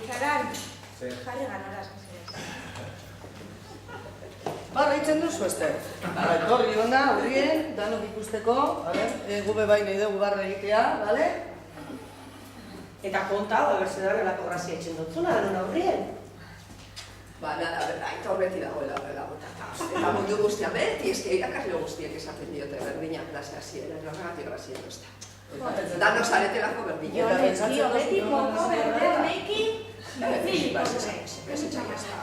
Itxaran, jarri ganara Barra itzen duzu, Ester. Etorri hona, horrien, danok ikusteko, gube bai nahi dugu barra egitea, bale? Eta konta, berze da relako grazia itzen dutzuna, denon aurrien. Ba, nada, berda, eta horbeti dagoela horrela botata. Eta mundu guztia beti, eski irakasle guztiek esaten diote berdina klase hasiera, horregatik grazia duzta. Danos aretelako berdina. Beti moko berde neki, Ez etxak ez da.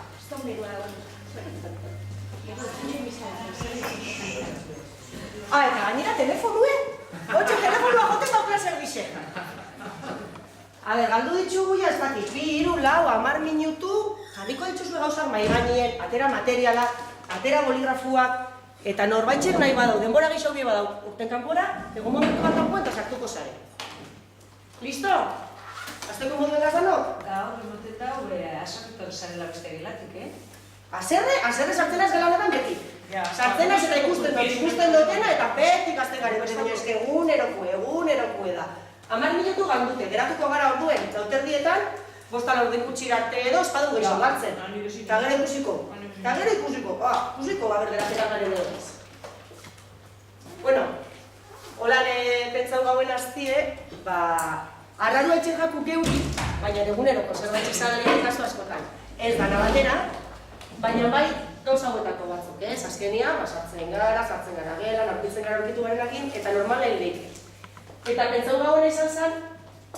Eta gainera telefonue? Otxe, telefonua joten daukela servize. Galdu ditugu ja ez dakit, 2, 3, 4, 10 minutu, jarriko dituzue gauzak mai gainien, atera materiala, atera boligrafuak, eta norbaitxek nahi badau, denbora gehiago bi badau, urten kanpora, egon momentu bat kanpoan eta sartuko zare. Listo? Azteko moduen gazanok? Gaur, emoten dau, asartutan zarela beste gilatik, Azerre sartzen ez gela honetan beti. Sartzen ez eta ikusten dutena eta beti gazten gari, baina eske egunerokue da. 10 minutu gandute, geratuko gara orduen, lauterdietan, bostan orden kutsirarte edo, espadu gehiago gartzen. Eta gero ikusiko. Ikusiko, geratzera garen edo. Bueno, holan pentsau gauen aztie, arraro etxen jaku geuri, baina eguneroko zerbait izan kasu askotan. Ez dana batera, baina bai gauza hauetako batzuk, ez? Azkenia, sartzen gara gelan, aurkitzen gara aurkitu garenakin, eta normalen leike. Eta pentsau gauen izan zen,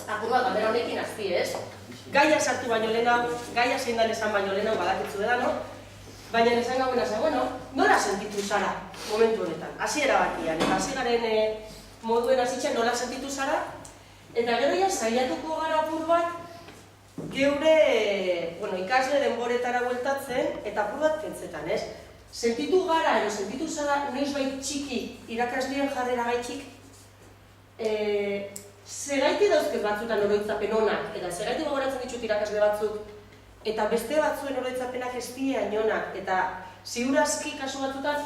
apur bat galdera honekin azti, ez? Gaia sartu baino lehenau, gaia zein dan esan baino lehenau badakitzu edano, baina esan gauen azan, bueno, nola sentitu zara momentu honetan? Hasiera batian, eta hasi garen moduen hasitzen nola sentitu zara, eta gero ja saiatuko gara apur bat, geure ikasle denboretara bueltatzen, eta apur bat pentsetan, ez? Sentitu gara, edo sentitu zara, noiz bai txiki, irakasleen jarrera gaitxik, segaiti dauzket batzutan oroitzapen onak, eta segaiti gogoratzen ditut irakasle batzuk, eta beste batzuen oroitzapenak ez dira onak, eta ziurazki kasu batzutan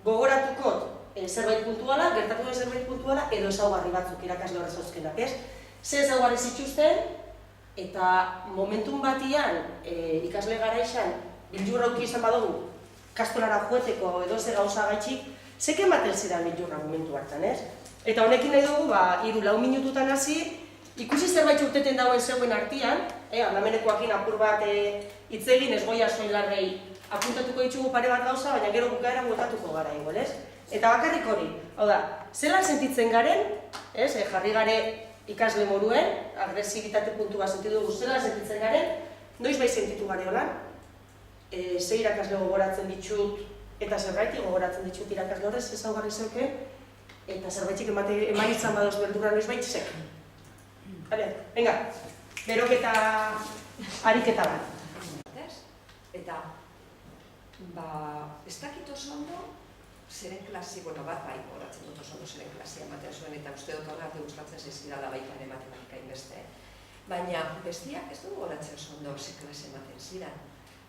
gogoratukot zerbait puntuala, gertatu den zerbait puntuala, edo ezaugarri batzuk irakasle horrez zauzkenak, ez? Ze ezaugarri zituzten, eta momentun batian ikasle garaixan bildurra auki izan badugu kastolara joeteko edo ze gauza gaitxik, zeke ematen zidan bildurra momentu hartan, ez? Eta honekin nahi dugu, 3-4 minututan hasi, ikusi zerbait urteten dagoen zeuen artian, aldamenekoakin apur bat hitz egin ez goia soilarrei apuntatuko ditugu pare bat gauza, baina gero bukaera bueltatuko gara ingo, ez? Eta bakarrik hori, hau da, zelan sentitzen garen, jarri gare ikasle moruen, agresibitate puntu bat sentitu dugu, zelan sentitzen garen, noiz bai sentitu gare holan, ze irakasle gogoratzen ditut, eta zerbait gogoratzen ditut irakasle horrez, ezaugarri zeuke, eta zerbaitxik eman izan badoz beldurra noiz baitzek. Venga, beroketa ariketa bat. Eta, ez dakit oso ondo, zeren klasi, bat bai, horatzen dut oso ondo zeren klasi ematen zuen, eta uste dut horra gustatzen zaizkidala baikaren matematika inbeste. Baina, bestiak ez dugu horatzen oso ondo ze klase ematen zidan.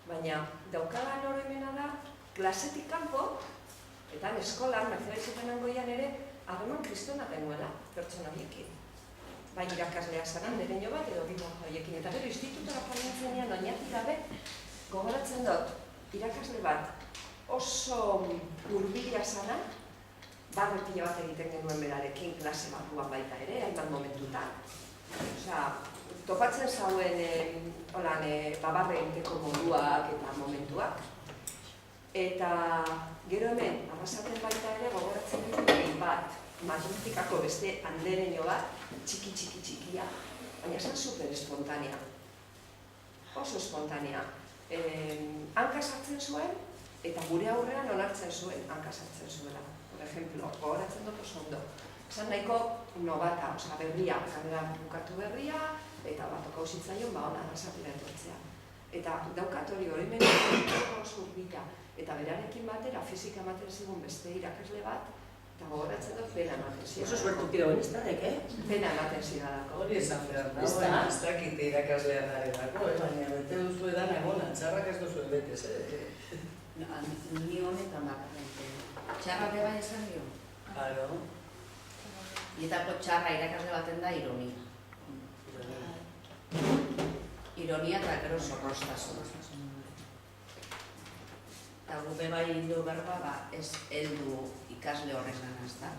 Baina, daukadan horremena da, klasetik kanpo, eta eskolan, Mercedesetan angoian ere, harreman kristona genuela, pertsona horiekin. Bai irakaslea zanan, dereño bat edo bimo horiekin. Eta gero, institutora formintzenean, oinati gabe, gogoratzen dut, irakasle bat oso hurbila zanan, barretila bat egiten genuen berarekin, klase barruan baita ere, hainbat momentutan. Osea, topatzen zauen, barre egiteko moduak eta momentuak. Eta gero hemen, arrasaten baita ere, gogoratzen dut bat, matematikako beste andereño bat, txikia, baina esan super espontánea. Oso espontánea. Hanka sartzen zuen, eta gure aurrean onartzen zuen hanka sartzen zuela. Por ejemplo, gogoratzen dut oso ondo. Esan nahiko nobata, osea berria, karrera bukatu berria, eta bat okauzitzaion, ona arrasatera etortzea. Eta daukat hori oso hurbila. Eta berarekin batera, fizika ematen zigun beste irakasle bat, eta gogoratzen dut pena ematen zidan. Oso suertukido beniztarek, Pena ematen zidalako. Hori esan behar da, ez dakite irakaslean aredako, baina bete duzu edan egona, txarrak ez duzu betez, Ni honetan bakarren. Txarrak eba esan dio? Claro. Nietako txarra irakasle baten da ironia. ironia eta gero zorroztasun. Eta gube bai hindu berba, ez heldu ikasle horregan, ez da?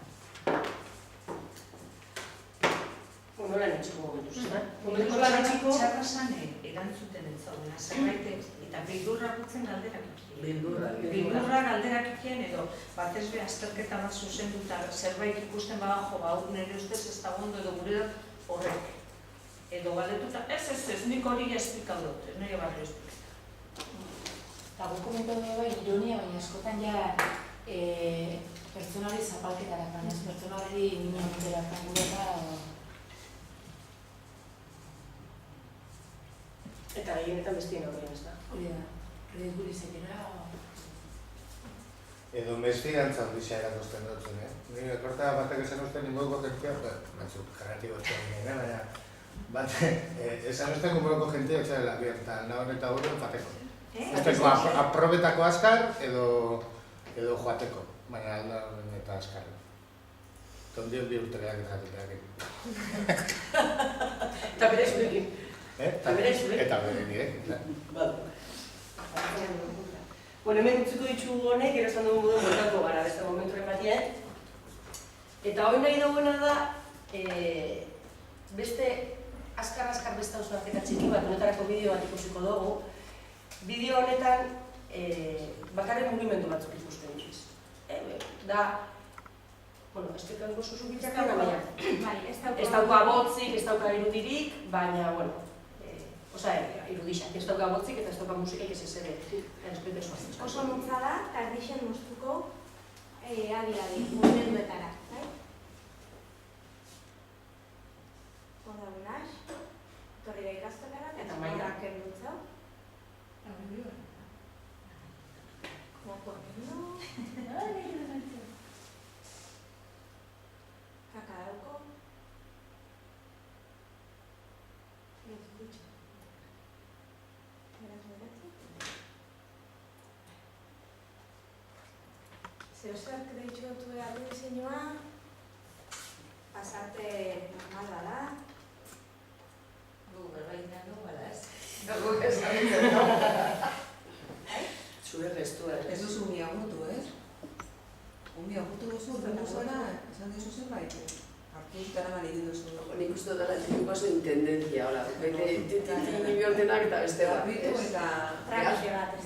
Nola nintxiko gomentuz, ez da? Txarra zane, erantzuten entzauna, zerbaitek, eta beldurra gutzen galderak ikien. Beldurra galderak ikien, edo batez be azterketa bat zuzenduta zerbait ikusten bada jo, hau nire ustez ez da ondo edo gure da horrek. Edo galdetuta, ez, nik hori esplikau dut, nire barri esplikau. Eta guk komentatu bai, ironia, baina askotan ja pertsonari zapalketarakan, ez pertsonari minimoterakan gure da. Eta gehienetan bestien aurrean, ez da? Hori da, Red Bull izakera. Edo mesfidantza handizia erakosten dutzen, Nire korta batek esan usten ingoiko jentia, batzuk jarratibo etxean baina esan usten gumoroko jentia etxean dela, eta nahon eta horren pateko. Usteko aprobetako azkar edo joateko, baina nahon eta azkar. Tondion bi urtereak eta jateteak. Eta bere zurekin. Eta bere nire. Bueno, hemen utziko ditugu honek, erazan dugu modu montako gara beste momenturen batien. Eta hori nahi dagoena da, beste azkar beste hausnarketa txiki bat, honetarako bideo bat ikusiko dugu. Bideo honetan bakarren mugimendu batzuk ikusten dituiz. Da, bueno, estekatuko zuzu bitzak, baina ez dauka botzik, ez dauka irudirik, baina, bueno, irudixak, ez dauka botzik eta ez dauka musikak ez ez ere. Oso mutza da, eta erdixen moztuko adi, mugimenduetara. Hora unaz, torri da ikastelera, eta mairak endutza. Como corriendo. Kakadauko. Zer kreitu dutu behar du diseinua, pasarte normala da. Gu, berbaina no, bala ez? Zure gestua, Ez duzu umiagutu, ez? Umiagutu duzu, zara, esan dizu zerbait? Hartu dutaraman egin duzu. Nik uste dut gara txikuko zu intendentzia, hola. Bihortenak eta beste bat.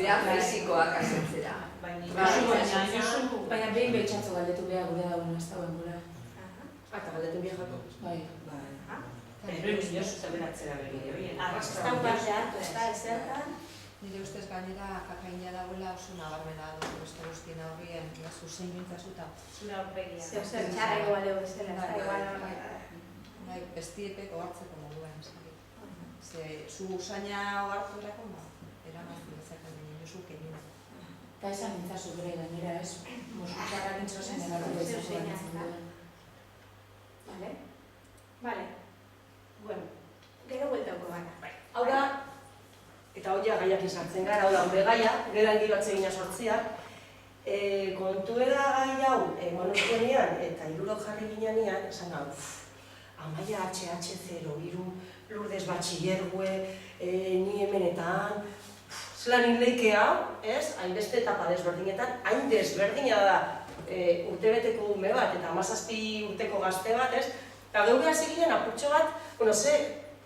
Behar fizikoak asetzera. Baina behin behitxatzo galdetu behar gure dagoen ez dagoen gura. eta galdetu biagako. Bai. Pero inoz eta beratzera begire, Ez da parte hartu, ez da, ezertan. Nire ustez gainera kakaina dagoela oso nabarmena dut beste guztien aurrien, zuzein bintzasuta. zure aurpegia. Zer txarra igual ego bezala, ez da igual. Bestiepeko hartzeko moduan, ez da. Ze, zu usaina hartu erako, eramaztu ezaken dinen, zu kenina. Eta esan nintzazu bere gainera ez, musutxarra nintzazen egarra bezala nintzen. Vale. Bueno, gero bueltauko gara. Hau da, eta hori gaiak izartzen gara, hau da, hori gaia, geran giro atsegina sortziak. Kontu eda gai hau, monozkonean eta hirurok jarri ginean, esan hau, Amaia HH0, hiru Lourdes batxillergue, ni hemenetan, zelan inleike hau, ez? Hainbeste etapa desberdinetan, hain desberdina da urtebeteko ume bat eta 17 urteko gazte bat, ez? Eta geure hasi ginen apurtxo bat,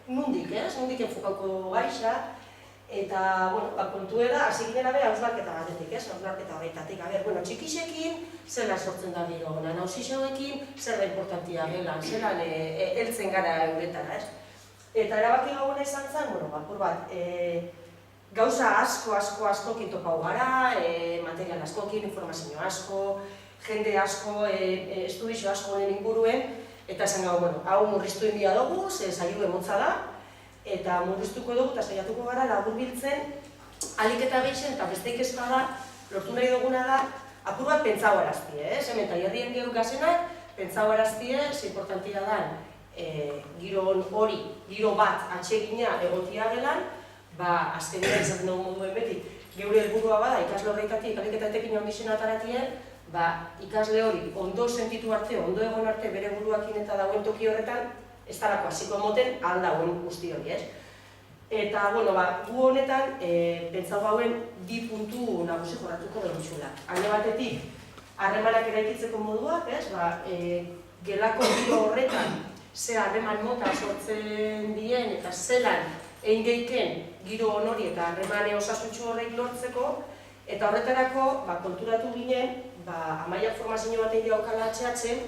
nundik, ez? Nundik enfokauko gaixa, eta, kontu eda, hasi ginen abe hausnarketa batetik, ez? Hausnarketa horretatik, txikixekin, zela sortzen da gero, nausixauekin, zer da importantia gelan, zelan heltzen gara euretara, ez? Eta erabaki gauna izan zen, apur bat, gauza askokin topau gara, material askokin, informazio asko, jende asko, estudizio asko honen inguruen, eta esan gau, hau murriztu inbia dugu, ze saio emotza da, eta murriztuko dugu eta saiatuko gara laburbiltzen alik eta gehixen eta besteik ez bada lortu nahi duguna da apur bat pentsau araztie, hemen taierrien gehu gazenak, pentsau araztie, ze importantia da giro bat atsegina egotia gelan, azkenean izaten dugu moduen beti, geure helburua bada ikasle horretatik alik eta etekin ondizena ataratien, ikasle hori ondo sentitu arte, ondo egon arte bere buruakin eta dagoen toki horretan, ez darako hasiko moten aldagoen guzti hori, ez? Eta, bueno, gu honetan, pentsau gauen, bi puntu nagusi jorratuko behintxula. Alde batetik, harremanak eraikitzeko moduak, gelako giro horretan, ze harreman mota sortzen dien eta zelan egin geiken giro honori eta harremane osasuntxu horrek lortzeko, eta horretarako konturatu ginen, Amaiak formazio bat egin daukala atxeatzen,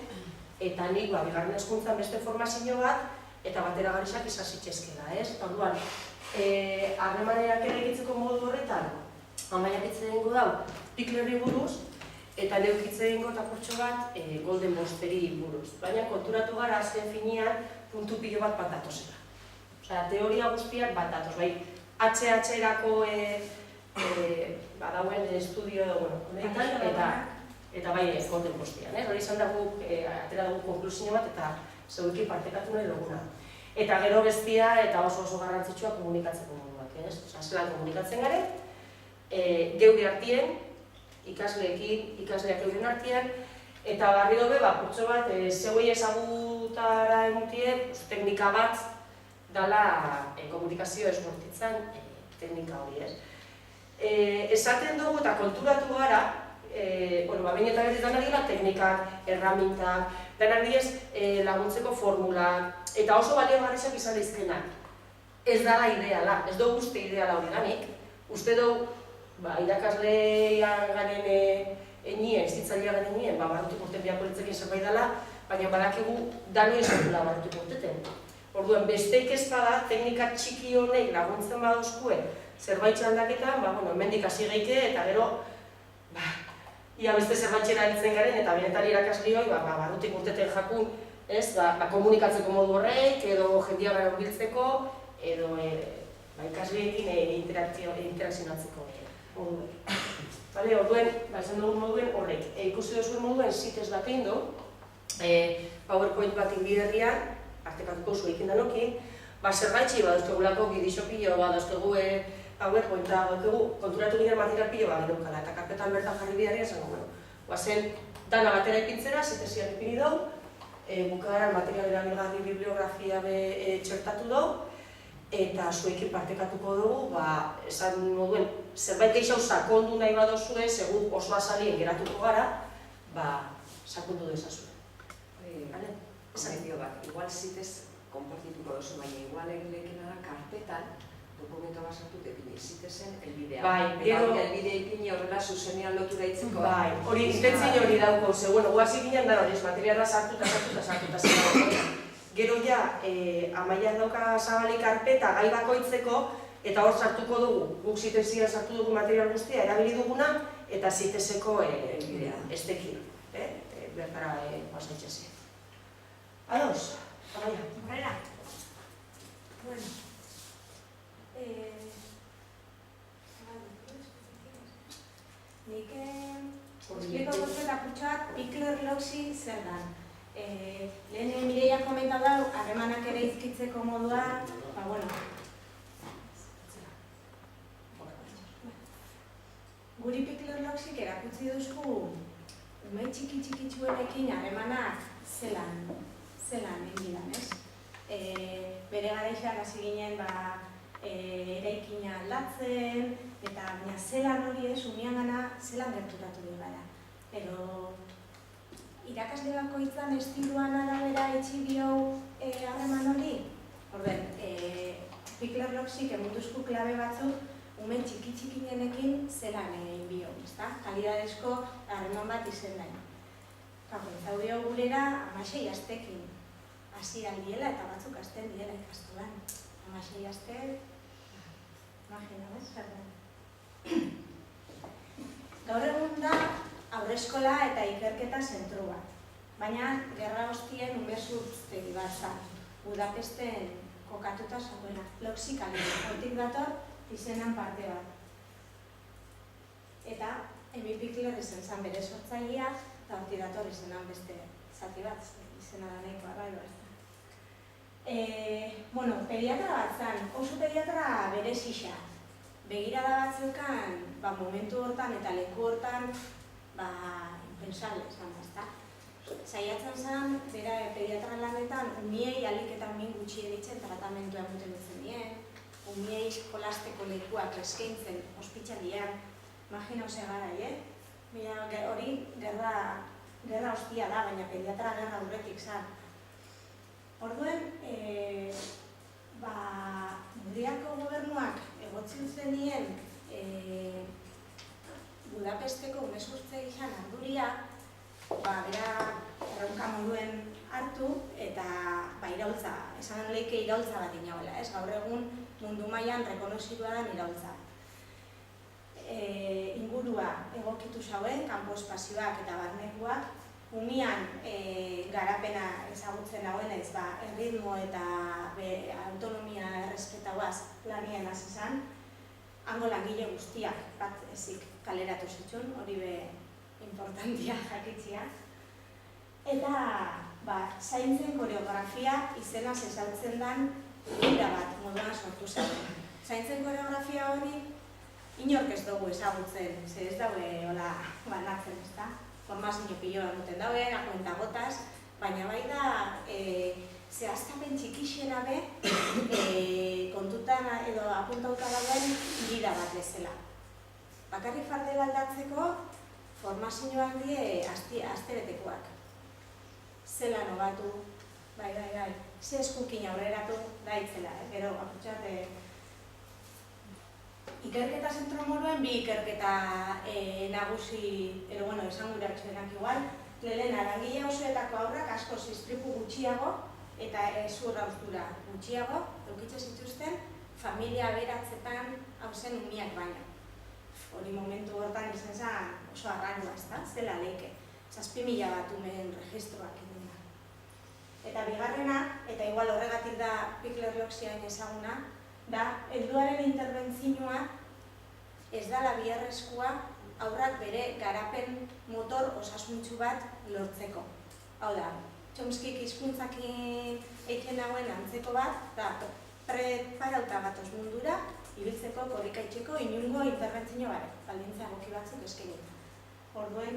eta nik bigarren hezkuntzan beste formazio bat, eta batera garisak izasitzezkela, ez? Orduan, harremaneak eraikitzeko modu horretan, Amaiak hitz egingo dau Piklerri buruz, eta neuk hitz egingo tapurtxo bat Golden Bosteri buruz. Baina konturatu gara azken finean puntu pilo bat datozela. Osea, teoria guztiak bat datoz, bai, HH-erako badauen estudio honetan, eta bai, Golden Bostian. Hori izan dugu, atera dugu konklusio bat, eta zeuki partekatu nahi duguna. Eta gero bestia eta oso garrantzitsua komunikatzeko moduak, ez? Osea, zelan komunikatzen garen, geure artien, ikasleak euren artean, eta barri dobe, kurtso bat, zeuei ezagutara emutie, teknika bat dala komunikazio esbortitzan teknika hori, ez? Esaten dugu eta konturatu gara, baina eta berriz danak dira teknikak, erramintak, danak diez laguntzeko formulak, eta oso baliogarriak izan daizkenak. Ez dala ideala, ez dugu uste ideala hori ganik, uste dugu irakaslea garen enien, zitzailea garen enien, barrutik urten biako litzekin zerbait dela, baina badakigu dano izatula barrutik urteten. Orduan, besteik ez bada, teknika txiki honek laguntzen baduzkue zerbait txaldaketan, hemendik hasi geike eta gero, ia beste zerbaitxera heltzen garen eta benetan irakaslioi, barrutik urteten jakun, komunikatzeko modu horreik, edo jendia gara urbiltzeko, edo ikasliekin interakzionatzeko modu horreik. Orduen, esan dugun moduen horrek, ikusi duzuen moduen zitez bat egin du, PowerPoint bat inbiderrian, artekatuko zuekin danokin, zerbaitxi baduzkegulako bidixopillo, baduzkegu PowerPointa, konturatu ginen material pilo bat genukala, eta karpetan bertan jarri bidarrian zango, guazen dana batera ipintzera, zitesian ipini dugu, bukaeran material erabilgarri bibliografia txertatu dugu, eta zuekin partekatuko dugu, esan moduen, zerbait gehiago sakondu nahi badozue, segun oso azalien geratuko gara, sakondu dezazue. Esan bat, igual zitez konpartituko dozu, baina igual egilekena da karpetan dokumento bat sartu depini, zitezen elbidea. Elbidea ipini horrela zuzenean lotura itzeko. Hori intentzin hori dauko, ze, guazik ginen da hori, materiala sartuta. Gero ja, Amaiak dauka zabalik karpeta gai bakoitzeko, eta hor sartuko dugu, guk zitezian sartu dugu material guztia, erabili duguna, eta zitezeko estekin. Bertara pasaitxezien. Ados, Amaia. Horrela. Bueno. Nik espliko gozeta putxoak Pikler-Loxi zer dan. Lehen Mireia komenta dau, harremanak ere izkitzeko modua, guri Pikler-Loxik erakutsi duzku ume txiki-txikitsuenekin harremanak zelan egin didan, ez? Bere garaixak hasi ginen eraikina aldatzen, eta baina zelan hori ez, umian gana zelan gerturatu dira gara. Pero irakasle bakoitzan estiluan arabera etxi dio harreman hori? Orden, Pikler-Loxik emutuzku klabe batzuk umen txiki-txikinenekin zelan egin bio, ezta? Kalidadezko harreman bat izen dain. Zaudio gurera 16 astekin hasi aldiela eta batzuk hasten diela ikastolan. 16 aste, imagina, ez? Gaur egun da haurreskola eta ikerketa zentru bat. Baina gerra ostien umesurtztegi bat zan. Budapesten kokatuta zagoela. Loxikali, hortik dator izenan parte bat. Eta Emi Pikler izan zan bere sortzailea, eta hortik dator izenan beste zati bat, izena da nahiko arraio ez da. Pediatra bat zan, oso pediatra bere zixa. Begirada bat zeukan, momentu hortan eta leku hortan, impensable zan, ez da. Saiatzen zan, bera pediatra lanetan, umiei alik eta umin gutxi editzen tratamentua emuten duzen dien, umiei jolasteko lekuak eskaintzen ospitalian, imagina ze garai, Mira, hori gerra hostia da, baina pediatra gerra aurretik zan. Orduen, Murriako gobernuak egotzi zenien Budapesteko umezurtze gizan arduria, bera erronka moduen hartu eta iraultza, esan leike iraultza bat inauela, gaur egun mundu mailan rekonozidua da iraultza. Ingurua egokitu zauen, kanpo espazioak eta barnekuak, umian garapena ezagutzen dagoenez, erritmo eta autonomia errespetauaz planien hasi zen, hango langile guztiak bat ezik kaleratu zituen, hori be importantia jakitzia. Eta zaintzen koreografia izenaz ezautzen den gira bat moduan sortu zen. Zaintzen koreografia hori inork ez dugu ezagutzen, ze ez daue hola banatzen, ezta? Formazio piloa duten daue, akuenta gotaz, baina bai da zehaztapen txikixena be kontutan edo apuntauta dagoen gira bat bezala. Bakarrik fardela aldatzeko formazioak die astebetekoak. Zelan hobatu, bai, ze eskukin aurreratu da itzela, gero apurtxate ikerketa zentro moruen bi ikerketa nagusi, esanguratsuenak igual, lehena langile osoetako aurrak asko istripu gutxiago eta zur haustura gutxiago eukitze zituzten familia aberatzetan hauzen umiak baina. Hori momentu hortan izan zen oso arrangua, zela leike. 7.000 bat umeen registroak egin da. Eta bigarrena, eta igual horregatik da Pikler-Loxiain ezaguna, da, helduaren interbentzioa ez dala biharrezkoa aurrak bere garapen motor osasuntsu bat lortzeko. Hau da, Chomskik hizkuntzakin eiken dagoen antzeko bat, da, preparauta gatoz mundura, ibiltzeko, korrikaitzeko, inungo interbentzio bare, baldintza egoki batzuk eskenita. Orduen,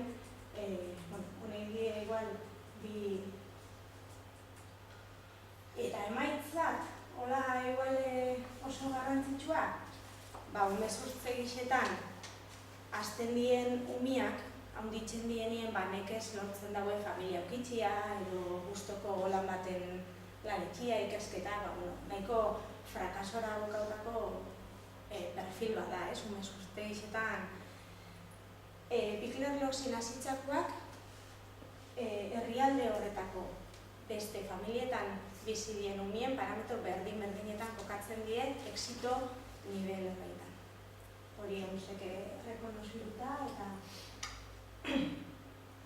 honek die igual, eta emaitzak, hola, igual oso garrantzitsua, umezurtze gixetan, hasten dien umiak, handitzen dienien nekez lortzen dagoen familia ukitxia, edo gustoko lan baten lanetxia, ikasketa, nahiko frakasora bokautako perfil bat da, umezurtze gixetan. Pikler-Loxin hasitzakoak, herrialde horretako beste familietan bizi dien umien parametro berdin-berdinetan kokatzen die exito nivel horretan. Hori eguzeke rekonozituta eta...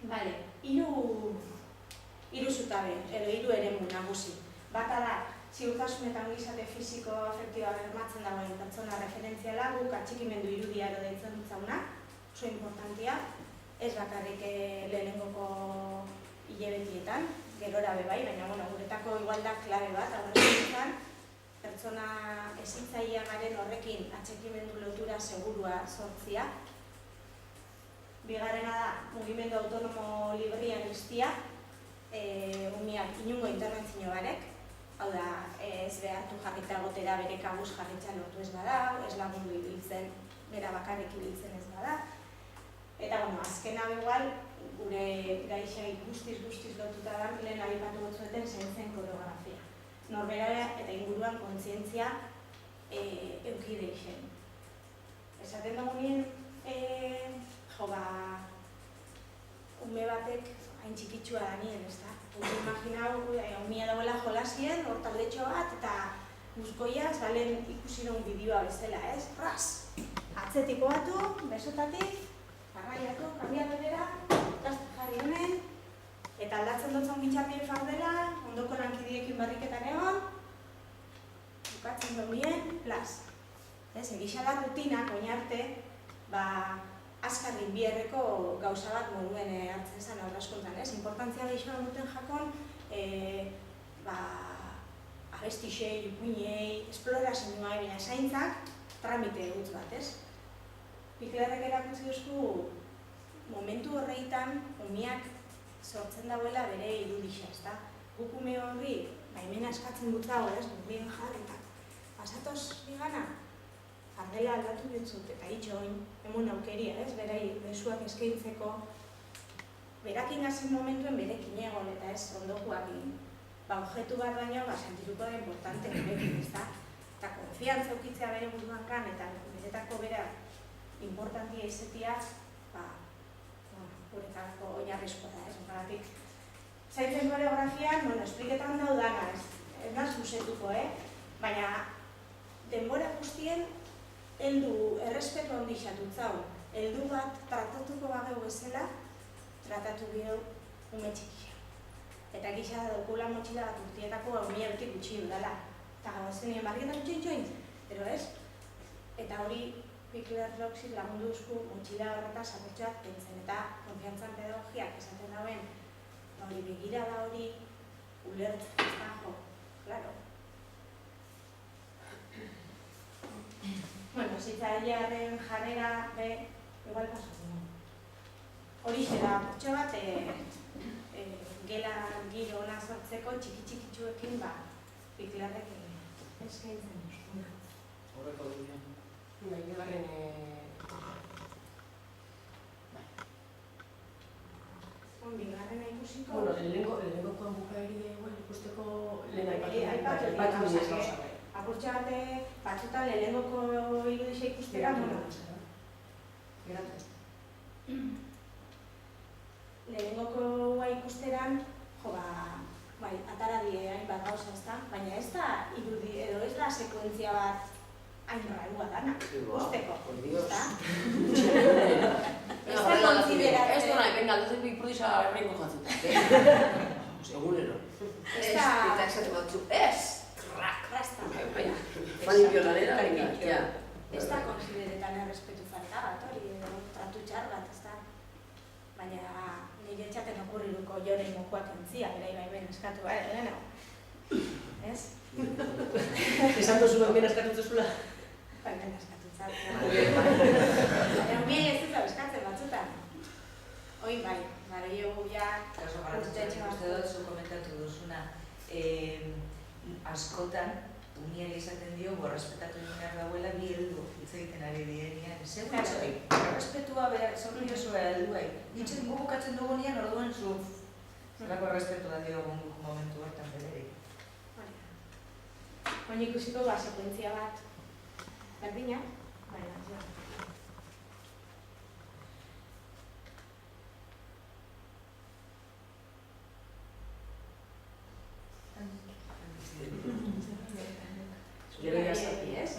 Bale, hiru zutabe, edo hiru eremu nagusi. Bata da, ziurtasun eta ongizate fisiko-afektiboa bermatzen dagoen pertsona referentziala, guk atxikimendu irudia ero deitzen dutzauna, oso importantia, ez bakarrik lehenengoko hilabetietan, gerora bebai, baina guretako igualda klabe bat, aurrean pertsona ezintzaia garen horrekin atxikimendu lotura segurua sortzia. Bigarrena da, mugimendu autonomo librean iztia, umiak inungo interbentzio barek, hau da, ez behartu jarrita gotera bere kabuz jarritza lortu ez bada, ez lagundu ibiltzen, bera bakarrik ibiltzen ez bada. Eta, azkena igual, gure gaixai guztiz lotuta da, lehen abipatu gotzueten zen koreografia. Norbera eta inguruan kontzientzia eukide isen. Esaten dagoen, ume batek hain txikitsua da nien, ez da? Imaginau, umia dagoela jolasien, hor taldetxo bat, eta guzkoia, zalen ikusi duen bideoa bezala, ez? Ras! Atzetiko batu, besotatik, garraiatu, kambiatu bera, gazte jarri honen, eta aldatzen dutzen bitxarrien fardela, ondoko lankidiekin barriketan egon, bukatzen duen plas. Egisa da rutinak, oinarte, azkarrin biherreko gauza bat moduen hartzen zen aurraskuntan, ez? Importantzia gehioan duten jakon, abestixei, ipuinei, esplorazioa, baina zaintzak, tramite gutz bat, ez? Piklerrek erakutsi duzku, momentu horreitan, umiak sortzen dauela bere irudixa, ezta? Guk ume horri, baimena eskatzen dut dago, ez? Gurrien jarretak. pasatoz bigana, argela aldatu ditzut, eta itxoin, emun aukeria, ez, berai besuak eskaintzeko, berakin hazen momentuen berekin egon, eta ez ondokuakin. Objektu bat baino, sentiruko da importante berekin, ez da? Eta konfiantza ukitzea bere buruan kan, eta beretako bera importantia izetia, guretarako oinarrizkoa da, ez? Horregatik, zaintzen koreografian, espliketan daudana, ez da zuzetuko, baina denbora guztien heldu errespetu handi xatutzau. Heldu bat tratatuko bageu bezala, tratatu gero ume txikia. Eta gisa da daukula motxila bat urtietako mila beti gutxi dudala. Eta gauzenien barrietan txoin, pero ez? Eta hori Pickler Roxy lagundu duzku motxila horretaz apurtxoak kentzen eta konfiantzan pedagogiak esaten dauen hori begirada hori ulertzen ez da, claro. Bueno, zitzailearen jarrera igual pasatu. Horixe da, purtxo bat, gela giro ona sortzeko txiki-txikitsuekin Picklerrek eskaintzen duzku. Horreko duen. Bigarren... Bigarrena ikusiko... Bueno, lehenengokoan bukaeria ikusteko lehenengo aipatu dizak. Apurtxa bate, batzutan lehenengoko irudixa ikustera, lehenengoko ikusteran, bai, atara die hainbat gauza ez da, baina ez da irudi edo ez da sekuentzia bat hain rarua dana, usteko, ez da? Ez da konsideratzen. Ez da nahi, venga, duzen bi prodisa errengo jatzen. Egunero. Ez da... Eta esate batzu, ez! Rasta. Fani violanera, venga, ja. Ez da konsideretan errespetu falta bat, hori, tratu txar bat, ez da? Baina nire etxaten okurriruko joren mokoak entzia, bera ibain eskatu, Elena? Ez? Esan dozu hemen eskatu zuzula? Hemen eskatu zuzula. Hemen ez dut eskatzen batzutan. Hoi bai, gara jo ja... Kaso garantzatxean uste dut zu komentatu duzuna. Askotan, unian izaten dio, borrespetatu egin dauela bi heldu hitz egiten ari dienean. Segun zoi, respetua behar, zorri osoa helduai. Ditzen bukatzen dugunean orduan zu. Zerako respetua diogun momentu hartan bederik. Oin ikusiko sekuentzia bat berdina, baina, ja. Gero jazati, ez?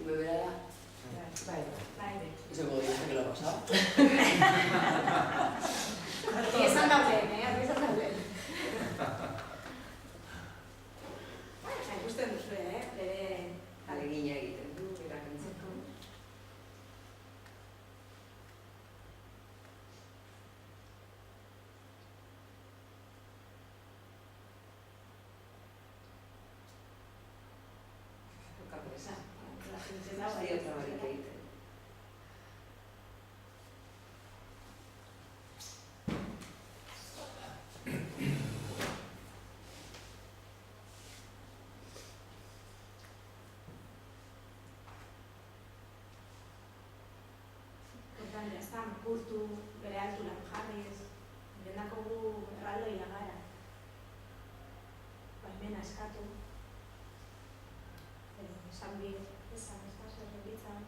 Bebera da? Bai. Izango dira, que lo ha pasado. Esan dauden, esan dauden. Ikusten duzu, bere alegina egiten du, erakentzeko. Kapresa, ez dira barik egiten. Apurtu, bere altulan jarriz, bendako gu erraldoia gara. Baimena eskatu. Esan bi, esan ez da, zerrebitzan.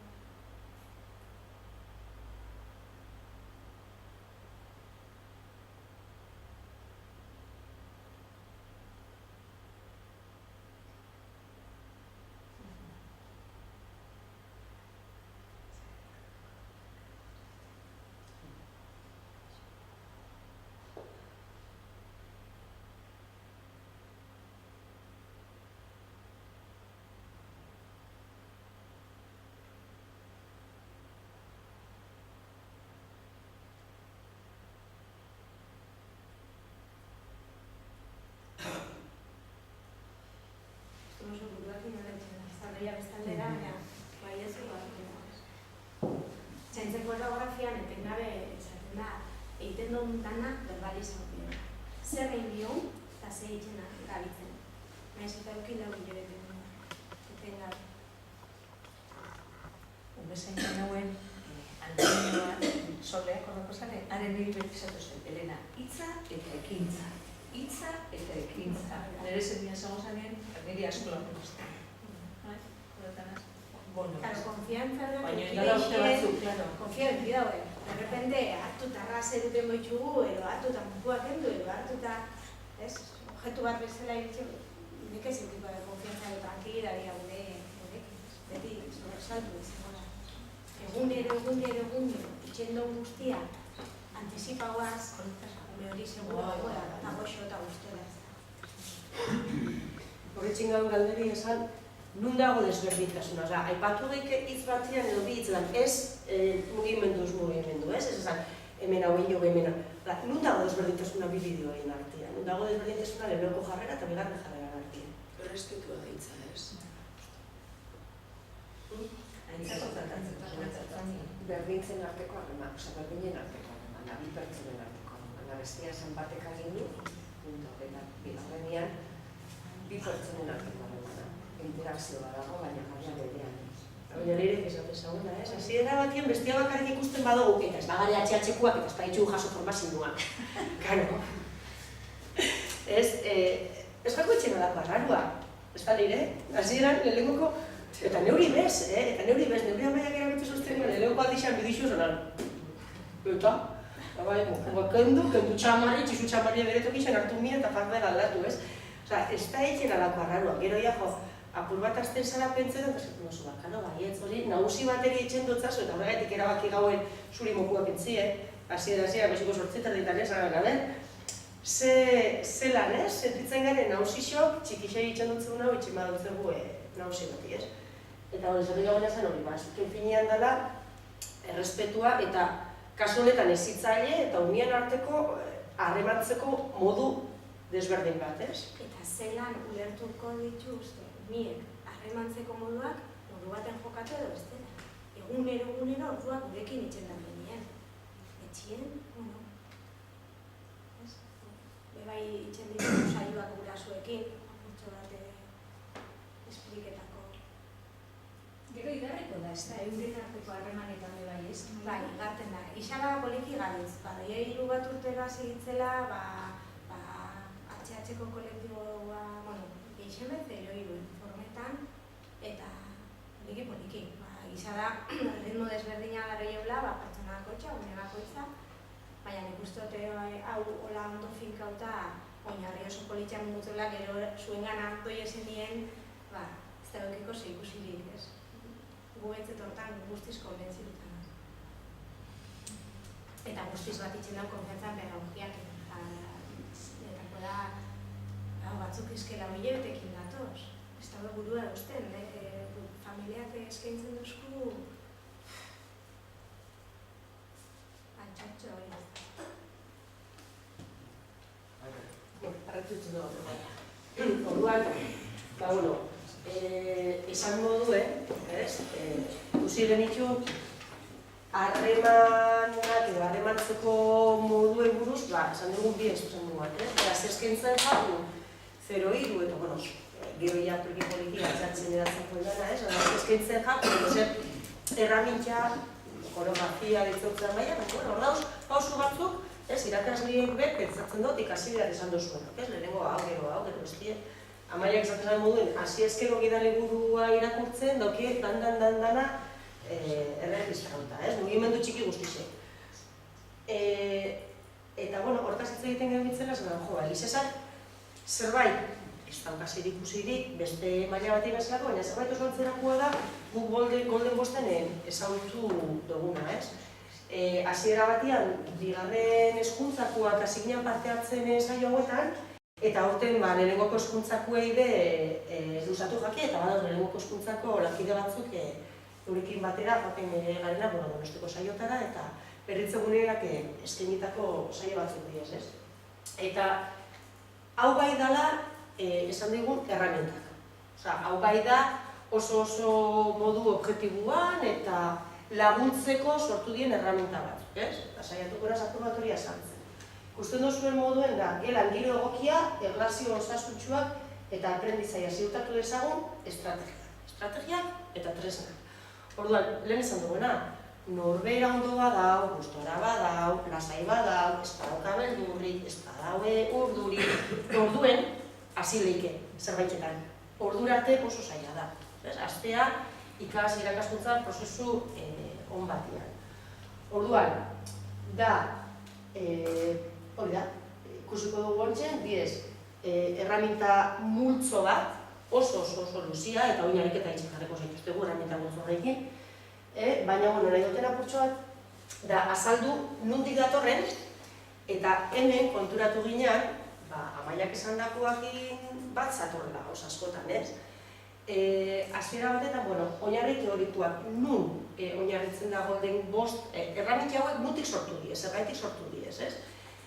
Oso buruak inoletzen, zarreia bestaldera, bai ez igual. Zaintzen koreografian etengabe esaten da, denon dana verbalizatu. Zer egin dion, eta zer egiten gabitzen. Naiz eta eukin lau hilabete etengabe. Bezain nauen, Antonioa, Soleak horreko zare, haren niri betizatu zen, Elena, hitza eta ekintza. Hitza eta ekintza. Nire zenbien zago zanen, niri asko lan duzten. Claro, konfiantza da, baina indala urte batzuk, claro. konfiantza daue. De repente, hartuta arraze duten boitxugu, edo hartuta mutuak endu, edo hartuta, ez, objektu bat bezala egitxe, nik ez tipo de konfiantza edo tranquilidadia gurekin, beti sobresaltu izango da. Egunero, itxendon guztia, anticipagoaz, ume hori segura dagoela, eta goxo eta guztela. Horretxin gaur galderi esan, nun dago desberdintasuna, oza, aipatu daike hitz batzian edo bi hitz lan, ez mugimenduz mugimendu, ez? Ez esan, hemen hau hilo hemen hau. Nun dago desberdintasuna bi bideoen artean, nun dago desberdintasuna lehenoko jarrera eta bigarren jarrera artean. Errespetua gaitza, ez? Berdintzen arteko harreman, berdinen arteko harreman, bi pertsonen arteko harreman. Bestia esan batek egin du, eta bigarrenean bi pertsonen arteko harremana. Interakzioa dago, baina jarria berean. Baina nirek esate zauna, ez? Hasiera batien bestia bakarrik ikusten badugu, eta ez bagare atxeatxekuak, eta ez baitxu jaso formazioak. Karo. Ez bako etxen alako arrarua. Ez da nire, hasieran lehenengoko, eta neuri bez, neuri amaiak erabitu zuzten, lehenengoko aldixan bidixu zonan. Eta, kendu txamarri, txizu txamarri beretok izan hartu mia eta fardera aldatu, ez? Osa, ez da etxen alako arrarua. Gero jo, apur bat azten zara pentsetan, eta zertu nozu bakano, baietz hori, nagusi bateri etxen dutzazu, eta horregatik erabaki gauen zuri mokua pentsien, hasiera, beziko sortzetan ditan ez, ze lan ez, sentitzen garen nausixok, txikixei etxen dutzen hau, etxen badutzegu nausi bati ez. Eta hori, zerri gauen esan hori, zuken finean dela, errespetua eta kasu honetan ezitzaile eta unien arteko harremantzeko modu desberdin bat, ez? Eta zelan ulertuko dituzte, miek harremantzeko moduak, modu baten jokatu edo bestela. Egunero orduak gurekin itxendan benien. Etxien, bebai itxen ditu saioak gurasoekin, apurtxo bat espliketako. Gero igarriko da, ez da, euren arteko harremanetan bebai ez? Bai, garten da. Isala poliki gariz, baina hiru bat urtera segitzela, atxe-atxeko kolektiboa, geixen bez, hiru informetan, eta poliki. Isala, ritmo desberdina gara jeula, pertsona bakoitza, une bakoitza, baina nik uste hau hola ondo finkauta, oinarri oso politxan mutuela, gero zuengan doi esenien, ez da eukiko zeikusirik, ez? Gubetzet hortan guztiz konbentzitutan. Eta guztiz bat itxen dago konfiantzan pedagogiak. Etako da, batzuk izkela hilabetekin datoz. Ez da burua eusten, familiak eskaintzen duzku antxatxo hori. Arretutzen dugu, baina. Orduan, esan moduen, ikusi genitxu, harremanak edo harremantzeko moduen buruz, esan dugu bi esan dugu bat, beraz eskaintzen jaku 0-3 eta, gero ja poliki atzatzen edatzen dena, eskaintzen jaku, zer erramintza, koreografia ditzotzen baina, hor dauz, pausu batzuk, irakasleek pentsatzen dut ikasi behar esan duzuen, lehenengo hau, gero bestie, Amaiak esaten moduen, hasi ezkero gidan liburua irakurtzen, daukiek dana erregistrauta, mugimendu txiki guztize. Eta, hortaz hitz egiten genbitzela, egiz esan, zerbait, ez daukaz ikusirik, beste maila bat egazlako, baina zerbait oso antzerakoa da, guk Golden Bosten ezagutu duguna, ez? Hasiera batian, bigarren hezkuntzakoak hasi ginen parte hartzen saio hauetan, eta aurten lehenengoko hezkuntzakoei luzatu jaki, eta badauz lehenengoko hezkuntzako lankide batzuk eurekin batera joaten garena Donostiko saiotara, eta berritzeguneak eskainitako saio batzuk diez, ez? Eta hau bai dela esan digun erramentak. Hau bai da oso modu objektiboan eta laguntzeko sortu dien erramenta batzuk, ez? Eta saiatuko eraz apur bat hori azaltzen. Ikusten duzuen moduen da, gelan giro egokia, erlazio osasuntsuak eta aprendizaia ziurtatu dezagun estrategiak eta tresnak. Orduan, lehen esan duguna, norbera ondo badau, gustora badau, lasai badau, ez badauka beldurrik, ez badaue urdurik, orduen, hasi leike zerbaitetan. Ordura arte oso zaila da. Astea, irakaskuntza prozesu on batean. Orduan, da, hori da, ikusiko dugu hontzen, erraminta multzo bat, oso luzia, eta oinarik eta itxik jarreko zaituztegu erraminta multzo horrekin, baina nahi duten apurtxo bat, da azaldu nondik datorren, eta hemen konturatu ginean, Amaiak esan dakoakin bat zatorrela, oso askotan, ez? Hasiera batetan, oinarri teorikoak nun oinarritzen dago den bost, erraminta hauek nutik sortu diez, zergaitik sortu diez, ez?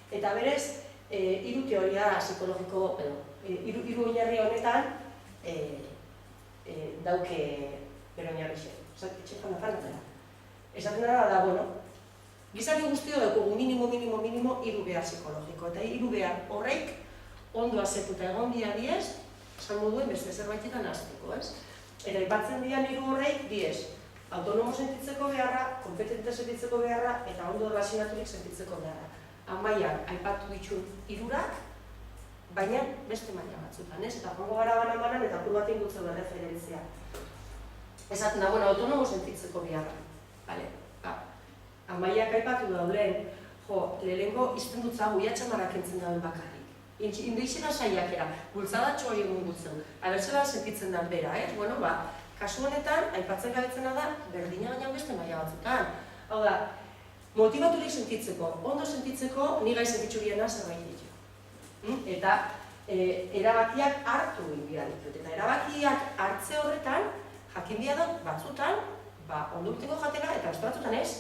Eta berez, hiru teoria psikologiko, hiru oinarri honetan dauke bere oinarri zen. Etxekan afaldatera. Esaten da, gizari guztio dugu minimo hiru behar psikologiko. Eta hiru behar horreik ondo azetuta egon diez, esan moduen beste zerbaitetan azteko, ez? Eta ipatzen dian hiru horreik diez, autonomo sentitzeko beharra, kompetente sentitzeko beharra, eta ondo relazionaturik sentitzeko beharra. Amaiak aipatu ditu hirurak, baina beste maila batzutan, ez? Eta jongo gara banan eta apur bat ingutzen da referentzia. Esaten da, autonomo sentitzeko beharra. Amaiak aipatu daulen, lehenengo izten dutza guiatxamarrak entzen dauen bakarrik. Indeixena saiakera, bultzadatxo hori egun gutzen, abertzela sentitzen da bera, kasu honetan, aipatzen gabetzena da, berdina baina beste maila batzutan. Hau da, motivaturik sentitzeko, ondo sentitzeko, ni gai sentitzu biena zerbait ditu. Eta erabakiak hartu egin ditut. Eta erabakiak hartze horretan, jakin bia dut batzutan, ondo urteko jatera eta beste batzutan ez,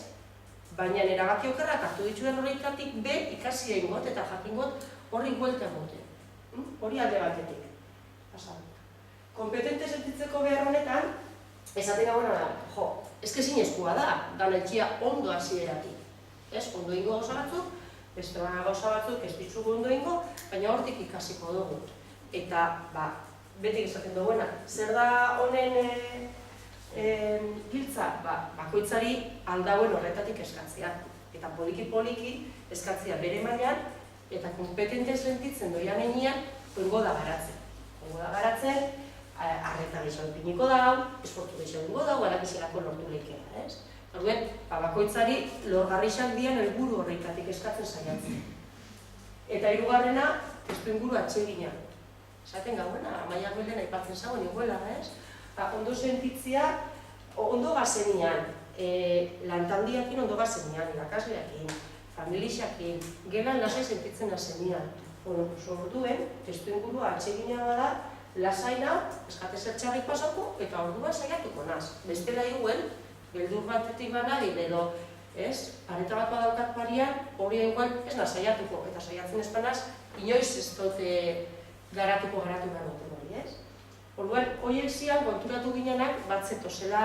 baina erabaki okerrak hartu dituen horretatik be ikasi egin got eta jakin got horri buelta emote. Hori alde batetik. Kompetente sentitzeko behar honetan, esaten gauena da, eske zinezkoa da, danetxia ondo hasieratik. Ondo ingo gauza batzuk, beste gauza batzuk ez ditugu ondo ingo, baina hortik ikasiko dugu. Eta, betik esaten duguena, zer da honen giltza? Bakoitzari aldauen horretatik eskatzea. Eta poliki eskatzea bere mailan, eta kompetente sentitzen doian enean, ongo da garatzen. Ongo da garatzen, arreta gehiago ipiniko dau, esportu gehiago ingo dau, alakizelako lortu lehikera, ez? Orduen, bakoitzari lorgarrixak dian helburu horretatik eskatzen saiatzen. Eta hirugarrena, testu inguru atsegina. Esaten gauena, Amaiak belen aipatzen zagoen iguela, ez? Ondo sentitzea, ondo gazenian, lantaldiakin ondo gazenian, irakasleakin, familixakin, gelan lasai sentitzen azenian. Orduen, testu ingurua atsegina bada, lasaina, eskate zertxarrik pasako, eta ordua saiatuko naz. Bestela iguen, beldur batetik banagin edo, pareta bat badaukat parian, hori eguan ez da saiatuko, eta saiatzen espanaz, inoiz ez dute garatu behar duten hori, ez? Orduan, horiek zian, konturatu ginenak, bat zetozela,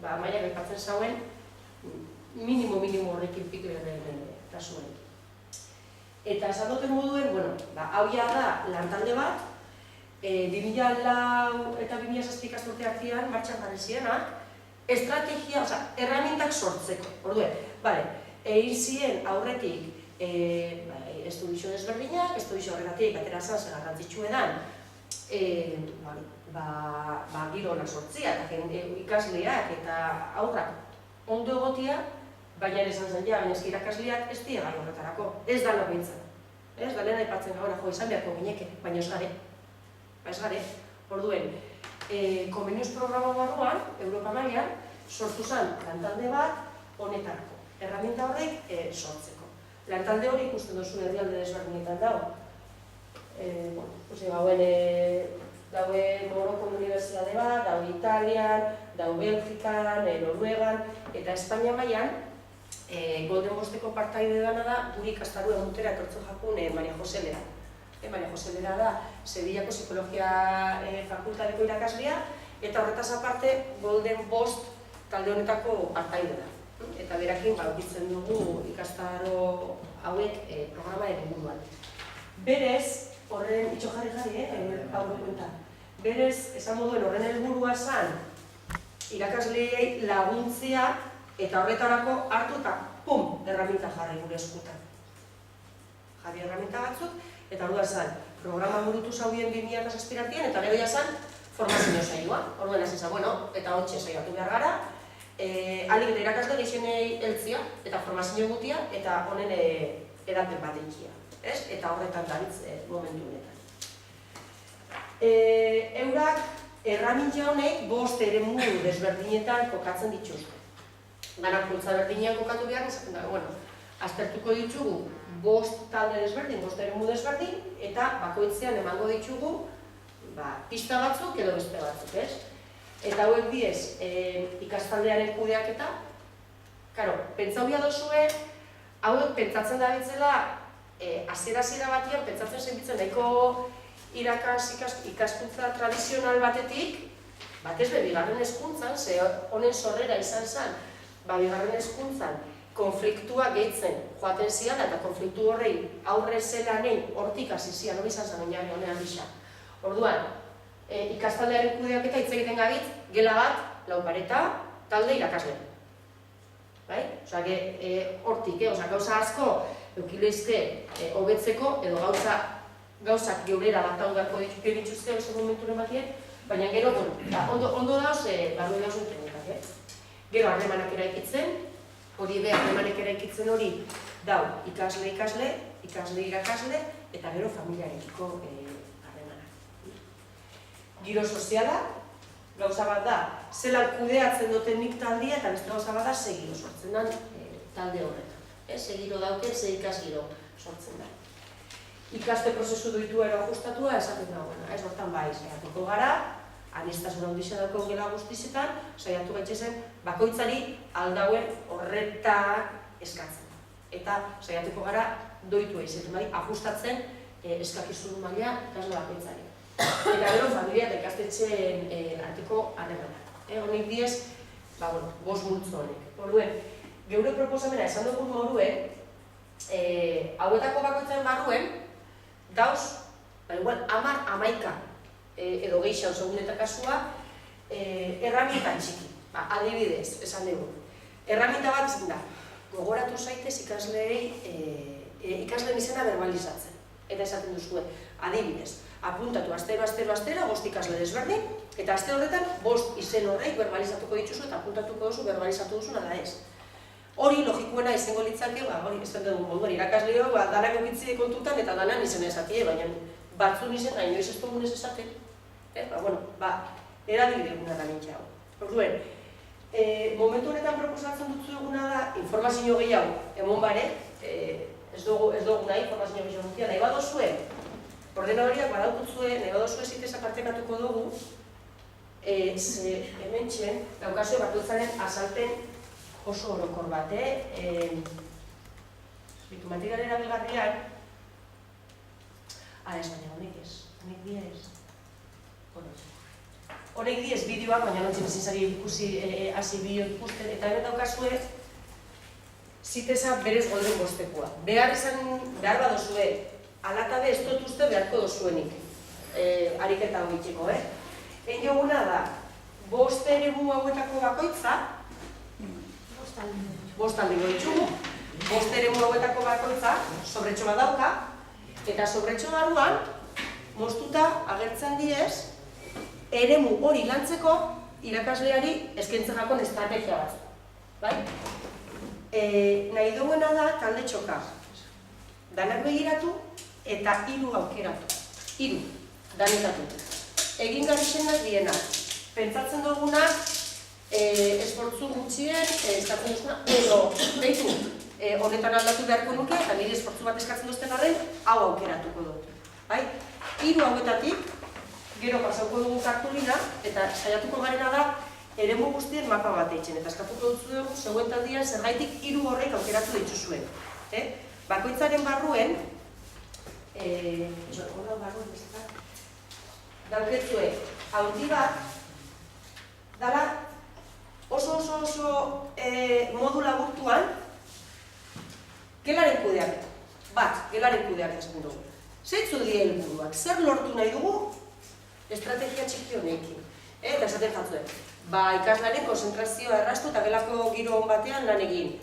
Amaiak aipatzen zauen, minimo horrekin pikleren kasuen. Eta esan duten moduen, hau da lantalde bat, 2004 eta 2006 ikasturteak zian, martxan jarri zienak, estrategia, erramintak sortzeko. Orduen, egin ziren aurretik estudizio desberdinak, estudizio horretatik atera zan garrantzitsu edan, giro honak sortzia, eta ikasleak eta aurrak ondo egotia, baina esan zen ja, baina irakasleak ez dira gai horretarako, ez da lobintzen. Ez da lehen aipatzen gauna, izan beharko gineke, baina ez gare. Ez gare. Orduen, konbeniuz programa barruan, Europa mailan, sortu zen lantalde bat honetarako. Erraminta horrek sortzeko. Lantalde hori ikusten duzu herrialde desberdinetan dago. Daue Moroko Unibertsitate bat, daue Italian, daue Belgikan, Noruegan, eta Espainia mailan, Golden Bosteko partaide dana da, guri ikastaru egutera etortzu jakun Maria Jose Lera. Maria Jose Lera da, Sevillako Psikologia Fakultateko irakaslea, eta horretaz aparte, Golden Bost talde honetako partaide da. Eta berakin, ukitzen dugu ikastaro hauek programaren inguruan. Berez, horren itxo jarri, aurrekonta. Berez, esan moduen horren helburua zen, irakasleei laguntzea eta horretarako hartu eta pum, erraminta jarri gure eskutan. Jarri erraminta batzuk, eta hori da zen, programa burutu zaudien 2007 artean, eta gero zen formazio saioa. Orduan hasi zen, bueno, eta hotxe saiatu behar gara, alik eta irakasle gehienei heltzia, eta formazio gutia, eta honen edapen bat eikia. Eta horretan daritz momentu honetan. Eurak erramintza honek 5 eremu desberdinetan kokatzen dituzte. Danak bultza berdinean kokatu behar, izaten da, bueno, aztertuko ditugu 5 talde desberdin, 5 eremu desberdin, eta bakoitzean emango ditugu pista batzuk edo beste batzuk, ez? Eta hauek diez, ikastaldearen kudeaketa, karo, pentsau behar dozue, hauek pentsatzen da bitzela, hasiera batean pentsatzen zenbitzen nahiko ikaskuntza tradizional batetik, batez be, bigarren hezkuntzan, ze honen sorrera izan zen, bigarren hezkuntzan, konfliktua gehitzen joaten zian, eta konfliktu horrei aurre zelanein hortik hasi zian, hori izan zen oinarri honean bisa. Orduan, ikastaldearen kudeaketa hitz egiten gabitz, gela bat, lau pareta, talde irakasle. Osa, hortik, gauza asko, eukileizke hobetzeko, edo gauzak geurera bat hau beharko dituzke beste momenturen batien, baina gero, ondo dauz, barru dauz entenetak. Gero harremanak eraikitzen, hori be harremanek eraikitzen hori dau ikasle, irakasle, eta gero familiarekiko harremanak. Giro soziala, gauza bat da, zelan kudeatzen duten nik taldia, eta beste gauza bat da, segiro sortzen den talde horretan. Segiro dauken, ze ikasgiro sortzen da. Ikaste prozesu duitu ajustatua, esaten da, ez hortan bai, saiatuko gara, aniztasuna handixa dauko gela guztizetan, saiatu gaitzezen, bakoitzari aldauen horreta eskatzen. Eta saiatuko gara doitu eizen, ajustatzen eskakizun maila ikasle bakoitzari. Eta gero, familia eta ikastetxeen arteko harremanak. Honik diez, 5 multzo honek. Horuen, geure proposamena esan dugun moduen, hauetako bakoitzaren barruen, dauz, igual, 10-11 edo gehiago segun eta kasua, erraminta txiki. Adibidez, esan dugu. Erraminta bat zen da, gogoratu zaitez ikasleen izena verbalizatzen. Eta esaten duzue, adibidez, apuntatu astero 5 ikasle desberdin, eta aste horretan 5 izen horreik verbalizatuko dituzu eta apuntatuko duzu verbalizatu duzu nada ez. Hori logikoena izango litzake, hori esan dugu moduan irakasleo, danak okitzi kontutan eta danan izena esatie, baina batzun izen gaino ez dugun ez esaten. Erabili duguna da nintxa hau. Orduen, momentu honetan proposatzen dutzu eguna da, informazio gehiago, emon bare, ez dugu nahi informazio gehiago dutia, nahi badozue, ordenadoriak badautuzue, nahi badozue ziteza partekatuko dugu, hemen txen, daukazue bakoitzaren azalpen oso orokor bat, material erabilgarrian, ez baina honek diez, honek diez bideoak, baina nontzen ezizari ikusi, hasi bideo ikusten, eta hemen daukazue, ziteza berez golden bostekua. Behar badozue, alatabe ez dut uste beharko dozuenik, ariketa hau itxeko, Egin joguna da, 5 eremu hauetako bakoitza, 5 aldigo ditugu, 5 eremu hauetako bakoitza, sobretxo bat dauka, eta sobretxo barruan, moztuta agertzen diez, eremu hori lantzeko irakasleari eskaintzen jakon estrategia bat. Nahi duguena da talde txoka. Danak begiratu eta 3 aukeratu. 3, danetatu. Egin garixenak dienak. Pentsatzen duguna, esfortzu gutxien, eskatzen duzuna, edo, behitu, honetan aldatu beharko nuke, eta nire esfortzu bat eskatzen duzten arren, hau aukeratuko dut. 3 hauetatik, gero pasauko dugu kartulina, eta saiatuko garena da, eremu guztien mapa bat eitzen, eta eskatuko dutzu dugu, zegoen taldian, zergaitik 3 horrek aukeratu dituzuen. Bakoitzaren barruen, dauketzue, hauti bat, dala oso modu laburtuan, gelaren kudeaketa. Bat, gelaren kudeak esaten dugu. Zeitzu dira helburuak, zer lortu nahi dugu estrategia txiki honekin. Eta esaten jatzuen, ikaslaren konzentrazioa erraztu eta gelako giro on batean lan egin.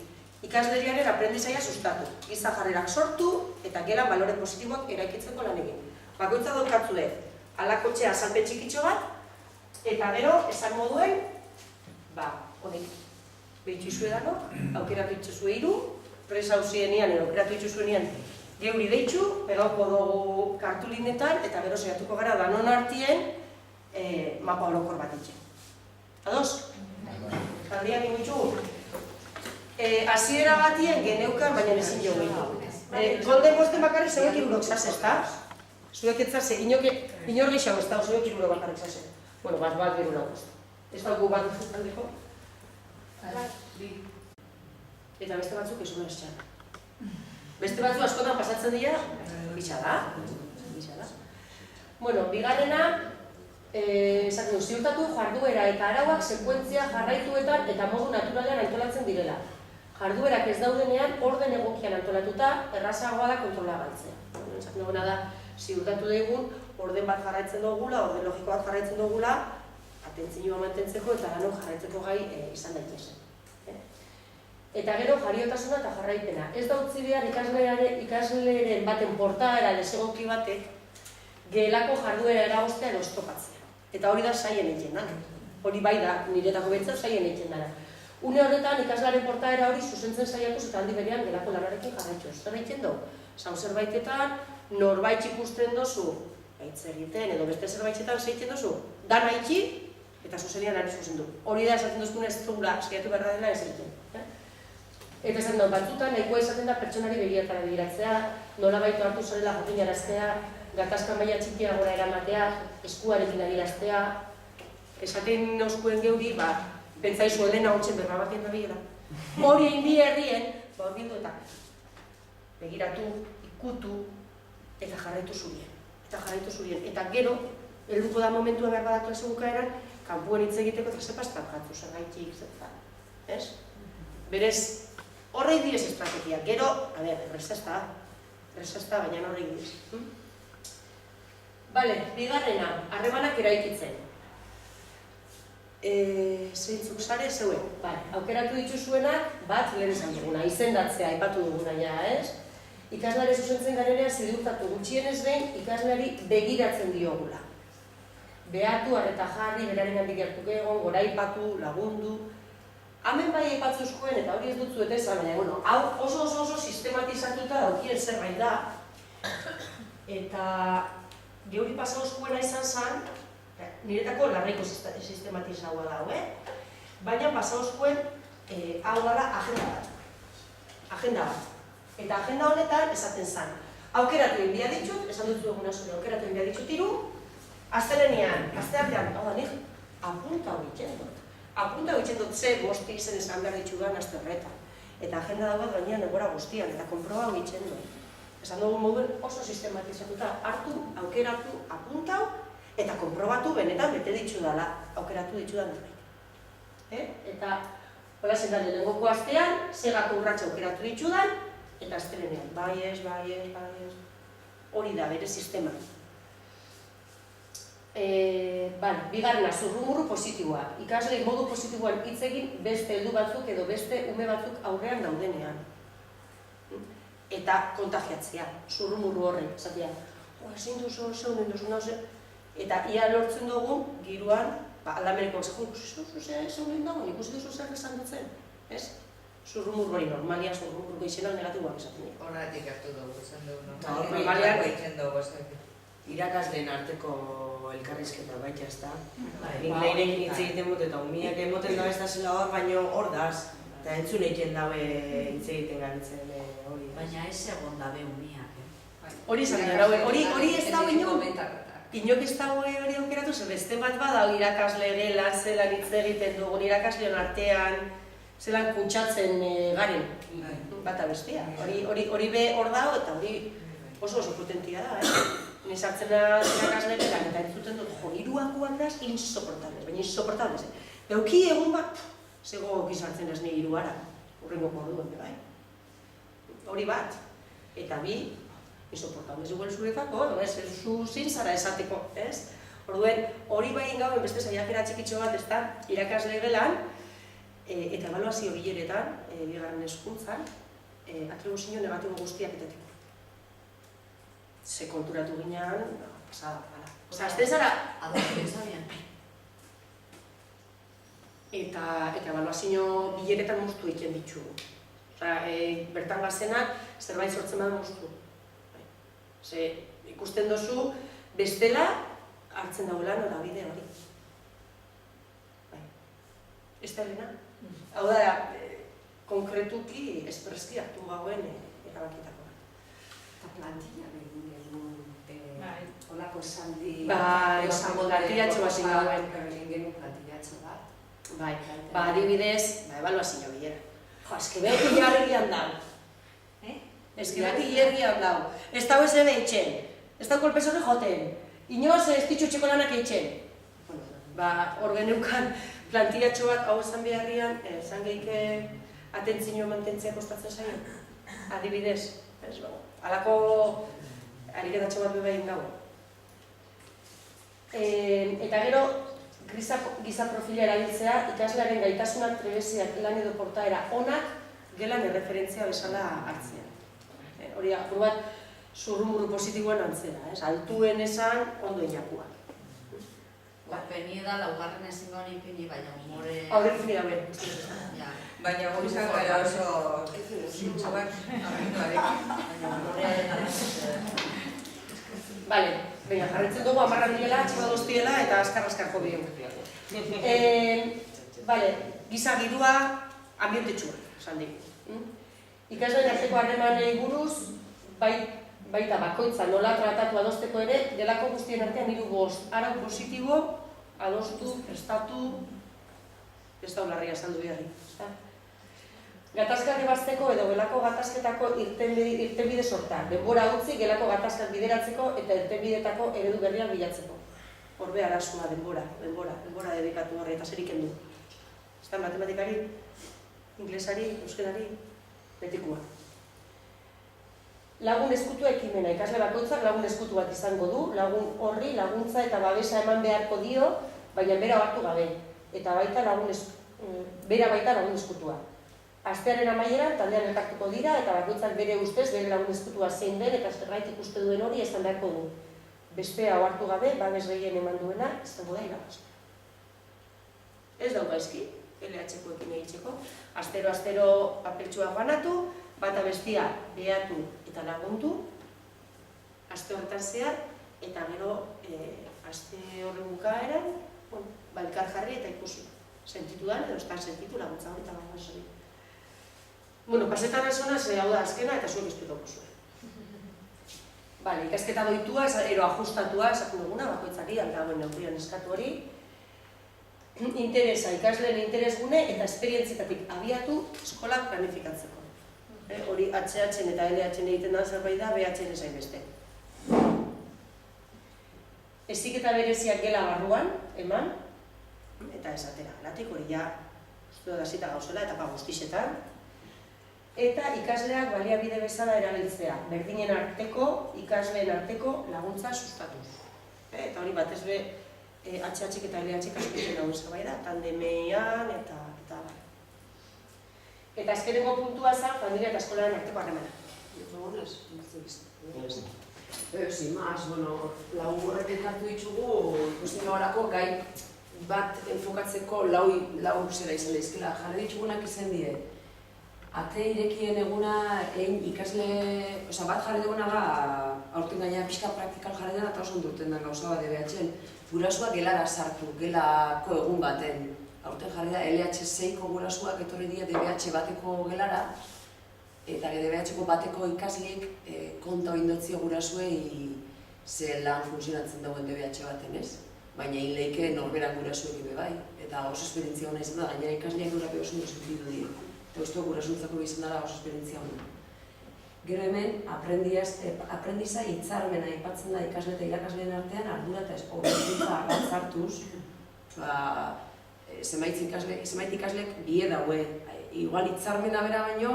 Ikasleriaren aprendizaia sustatu, giza jarrerak sortu eta gelan balore positiboak eraikitzeko lan egin. Bakoitza daukatzue, alakotxea azalpen txikitxo bat, eta gero, esan moduen, honek, behitxu izue dano, aukeratu itxuzue 3, presa hausienian, aukeratu itxuzuenian, geuri deitxu, pegauko dugu kartulinetan, eta gero saiatuko gara danon artien mapa orokor bat itxe. Ados? Taldiak ingutxu? Hasiera batien geneukan, baina ezin jo gehiago. Golden bosten bakarrik zeuek irurok zaz, ez da? Zuek etzase, inor gixau ez da, zuek irurok bakarrik zaz. Bueno, bat gerura bost. Ez da gu bat aldeko? Eta beste batzuk ez unez txan. Beste batzu askotan pasatzen dira, bitxada. Bueno, bigarrena, esaten du, ziurtatu jarduera eta arauak sekuentzia jarraituetan eta modu naturalean antolatzen direla. Jarduerak ez daudenean orden egokian antolatuta, errazagoa da kontrola galtzea. Esaten duguna da, ziurtatu daigun, orden bat jarraitzen dugula, orden logiko bat jarraitzen dugula, atentzioa mantentzeko eta gano jarraitzeko gai izan daitezen. Eta gero jariotasuna eta jarraipena. Ez da utzi behar ikasleren baten portaera desegoki batek gelako jarduera eragoztea edo oztopatzea. Eta hori da saien egiten da. Hori bai da, niretako betzat saien egiten dara. Une horretan ikaslaren portaera hori zuzentzen saiatuz eta handi berean gelako lanarekin jarraituz. Zer egiten du? Zau zerbaitetan norbait ikusten dozu gaitz egiten edo beste zerbaitetan zeiten dozu dana itxi eta zuzenean ari zuzendu. Hori da esaten duzkun ez dugula saiatu behar dela ez egiten. Eta esan dut, batzutan nahikoa izaten da pertsonari begiratara begiratzea, nola baitu hartu zarela jakinaraztea, gatazka maila txikiagora eramatea, eskuarekin agiraztea. Esaten oskuen geuri, pentsaizu Elena hotxen berra batien da bilela. Hori indi herrien, bildu eta begiratu, ikutu eta jarraitu zurien. Eta gero, helduko da momentua behar bada klase bukaeran, kanpuen hitz egiteko eta zepastak jatzu, zergaitik, zertan. Ez? Berez, horrei diez estrategia, gero, erreza ez da, baina horrei diez. Bigarrena, harremanak eraikitzen. Zeintzuk sare zeuen. Aukeratu dituzuenak, bat lehen esan duguna, izendatzea, aipatu duguna ja, ez? Ikaslare zuzentzen garenean zidurtatu gutxienez behin ikasleari begiratzen diogula. Behatu, arreta jarri, beraren handik gertuko egon, goraipatu, lagundu. Hemen bai aipatzuzkoen eta hori ez dutzu eta esan, baina, hau oso sistematizatuta daukien zerbait da. Eta geuri pasauzkoena izan zen, niretako larraiko sistematizaua dago, baina pasauzkoen hau dara agenda bat. Eta agenda honetan esaten zen, aukeratu enbia ditut, esan dutzu eguna zure, aukeratu enbia ditut iru, astelenean, asteartean, hau da nik, apunta hori txendot. Apunta hori txendot ze bosti izen esan behar ditudan aste horretan. Eta agenda dagoat gainean egora guztian, eta konproba hori txendot. Esan dugu moduen oso sistematizatuta, hartu, aukeratu, apuntau, eta konprobatu benetan bete ditzu dela, aukeratu ditzu da norbait. Eta, hola zen da lehenengoko astean, segako urratxa aukeratu ditzu da, eta astelenean, bai ez. Hori da, bere sistema. Bigarrena, zurrumurru positiboa. Ikaslei modu positiboan hitz egin beste heldu batzuk edo beste ume batzuk aurrean daudenean. Eta kontagiatzea, zurrumurru horren, esatea. Ezin duzu, zeunen duzu, eta ia lortzen dugu, giroan, aldamereko zeunen dago, ikusi duzu zer esan dutzen, ez? Zurrumurru hori normalia, zurrumurru izena negatiboak esaten dira. Horretik hartu dugu, esan dugu. Normaliak egiten dugu, irakasleen arteko elkarrizketa baita ez da. Nik lehirekin hitz egiten dut eta umiak emoten da ez da zela hor, baina hor daz. Eta entzun egiten dabe hitz egiten garitzen hori. Baina ez egon dabe umiak. Hori izan dira, hori ez dago inok ez dago hori aukeratu, ze beste bat badau irakasle gela, zelan hitz egiten dugun irakasleon artean, zelan kutsatzen garen, bata bestea. Hori be hor dago eta hori oso potentia da, Nisartzen irakasle gelan eta entzuten dut, hiruakoak daz insoportables, baina insoportables. Euki egun bat, zego gizartzen ez nire hiruara, urrengo orduan, bai. Hori bat. Eta bi, insoportables igual zuretako, ez zu zin zara esateko, ez? Orduen, hori bai gauen beste saiakera txikitxo bat, ez da, irakasle gelan, eta ebaluazio bileretan, bigarren hezkuntzan, atribuzio negatibo guztiak etetiko. Ze konturatu ginean, pasada, bala. Osa, azte zara... Eta ebaluazio bileretan moztu egiten ditugu. Osa, bertan gazenak, zerbait sortzen bada moztu. Ze, ikusten dozu, bestela, hartzen dagoela norabide hori. Ez da Elena? Hau da, konkretuki espreski hartu gauen erabakitako bat. Eta plantilla behin olako esaldi... Plantillatxo bat gauen. Egin genuen plantillatxo bat. Adibidez, ebaluazio bilera. Jo, eske beti jarrigian dau. Eske beti jarrigian dau. Ez dago ez ebe itxen. Ez dago kolpesore joten. Inoz ez ditxu txeko lanak itxen. Hor geneukan plantillatxo bat hau esan beharrian, esan gehike atentzioa mantentzea kostatzen zaio. Adibidez. Halako ariketatxo bat bebain gau. Eta gero, giza profila erabiltzea, ikaslearen gaitasunak, trebeziak, lan edo portaera onak, gelan erreferentzia bezala hartzea. Hori, apur bat, zurrumuru positiboan antzera, altuen esan, ondo inakua. Peni da, laugarren ezin gani peni, baina humore... Haurek peni da ben. Baina gomizak gara oso zintxoak aminduarekin, baina humore... Bale, baina, jarretzen dugu, amarran direla, txiba doztiela eta askar-askarko bihur. Bale, giza girua, ambientetxua, esan digu. Ikasleen arteko harremanei buruz, baita bakoitza nola tratatu adosteko ere, gelako guztien artean 3-5 arau positibo, adostu, prestatu, ez da ularria esan du biharri. Gatazkak ebazteko edo gelako gatazketako irtenbide sorta, denbora utzi gelako gatazkak bideratzeko eta irtenbidetako eredu berriak bilatzeko. Horbe arazua, denbora dedikatu horre eta zerik endu. Ez da matematikari, inglesari, euskerari, betikua. Lagun eskutu ekimena, ikasle bakoitzak lagun eskutu bat izango du, lagun horri laguntza eta babesa eman beharko dio, baina bera hartu gabe. Eta bera baita lagun eskutua. Astearen amaieran taldean elkartuko dira eta bakoitzak bere ustez bere lagun eskutua zein den eta zerbait ikuste duen hori esan beharko du. Bestea hartu gabe, babes gehien eman duena, izango da irabazle. Ez dauka eski, LH-ko ekin egitzeko. Astero papeltxua banatu, bata bestia behatu eta lagundu, aste horretan zehar, eta gero aste horren bukaeran, elkar jarri eta ikusi. Sentitu dan, edo estan sentitu laguntza hori eta laguntza hori. Pasetan azona, hau da azkena eta zuek izpikoko zuen. Ikasketa doitua, ero ajustatua, esaten duguna, bakoitzari, aldagoen neurrian eskatu hori. Interesa, ikasleen interesgune eta esperientzietatik abiatu eskolak planifikatzeko. Hori HH-en eta LH-en egiten da zerbait da, BH-en esain beste. Heziketa bereziak gela barruan, eman, eta esatera, gelatik hori ja, uste da zita gauzela, etapa guztixetan. Eta ikasleak baliabide bezala erabiltzea, berdinen arteko, ikasleen arteko laguntza sustatuz. Eta hori batez be, HH-ek eta LH-ek aspitzen dagoen zerbait da, tandemean eta Eta azkeneko puntua zen, familia eta eskolaren arteko harremana. Sin más, lau horrek elkartu ditugu, ikusten gaurako gai bat enfokatzeko lau zera izan daizkela. Jarri ditugunak izan die. Ate irekien eguna egin ikasle... bat jarri duguna da, aurten gaina pixka praktikal jarri dena eta oso ondurten den gauza bat DBH-en. Gurasua gelara sartu, gelako egun baten. Aurten jarri da, LH6ko gurasuak etorri dira DBH bateko gelara, eta DBH-ko bateko ikasleek konta oindotzio gurasuei ze lan funtzionatzen dagoen DBH baten, ez? Baina egin leike norberak gurasuek ebe bai, eta oso esperientzia hona izan da, gainera ikasleak norape oso sentitu dira. Eta uste gurasuntzako izan dara oso esperientzia hona. Gero hemen, aprendiza hitzarmena aipatzen da ikasle eta irakasleen artean, ardura eta obedientza arratz hartuz, zenbait ikaslek bie daue. Igual hitzarmena bera baino,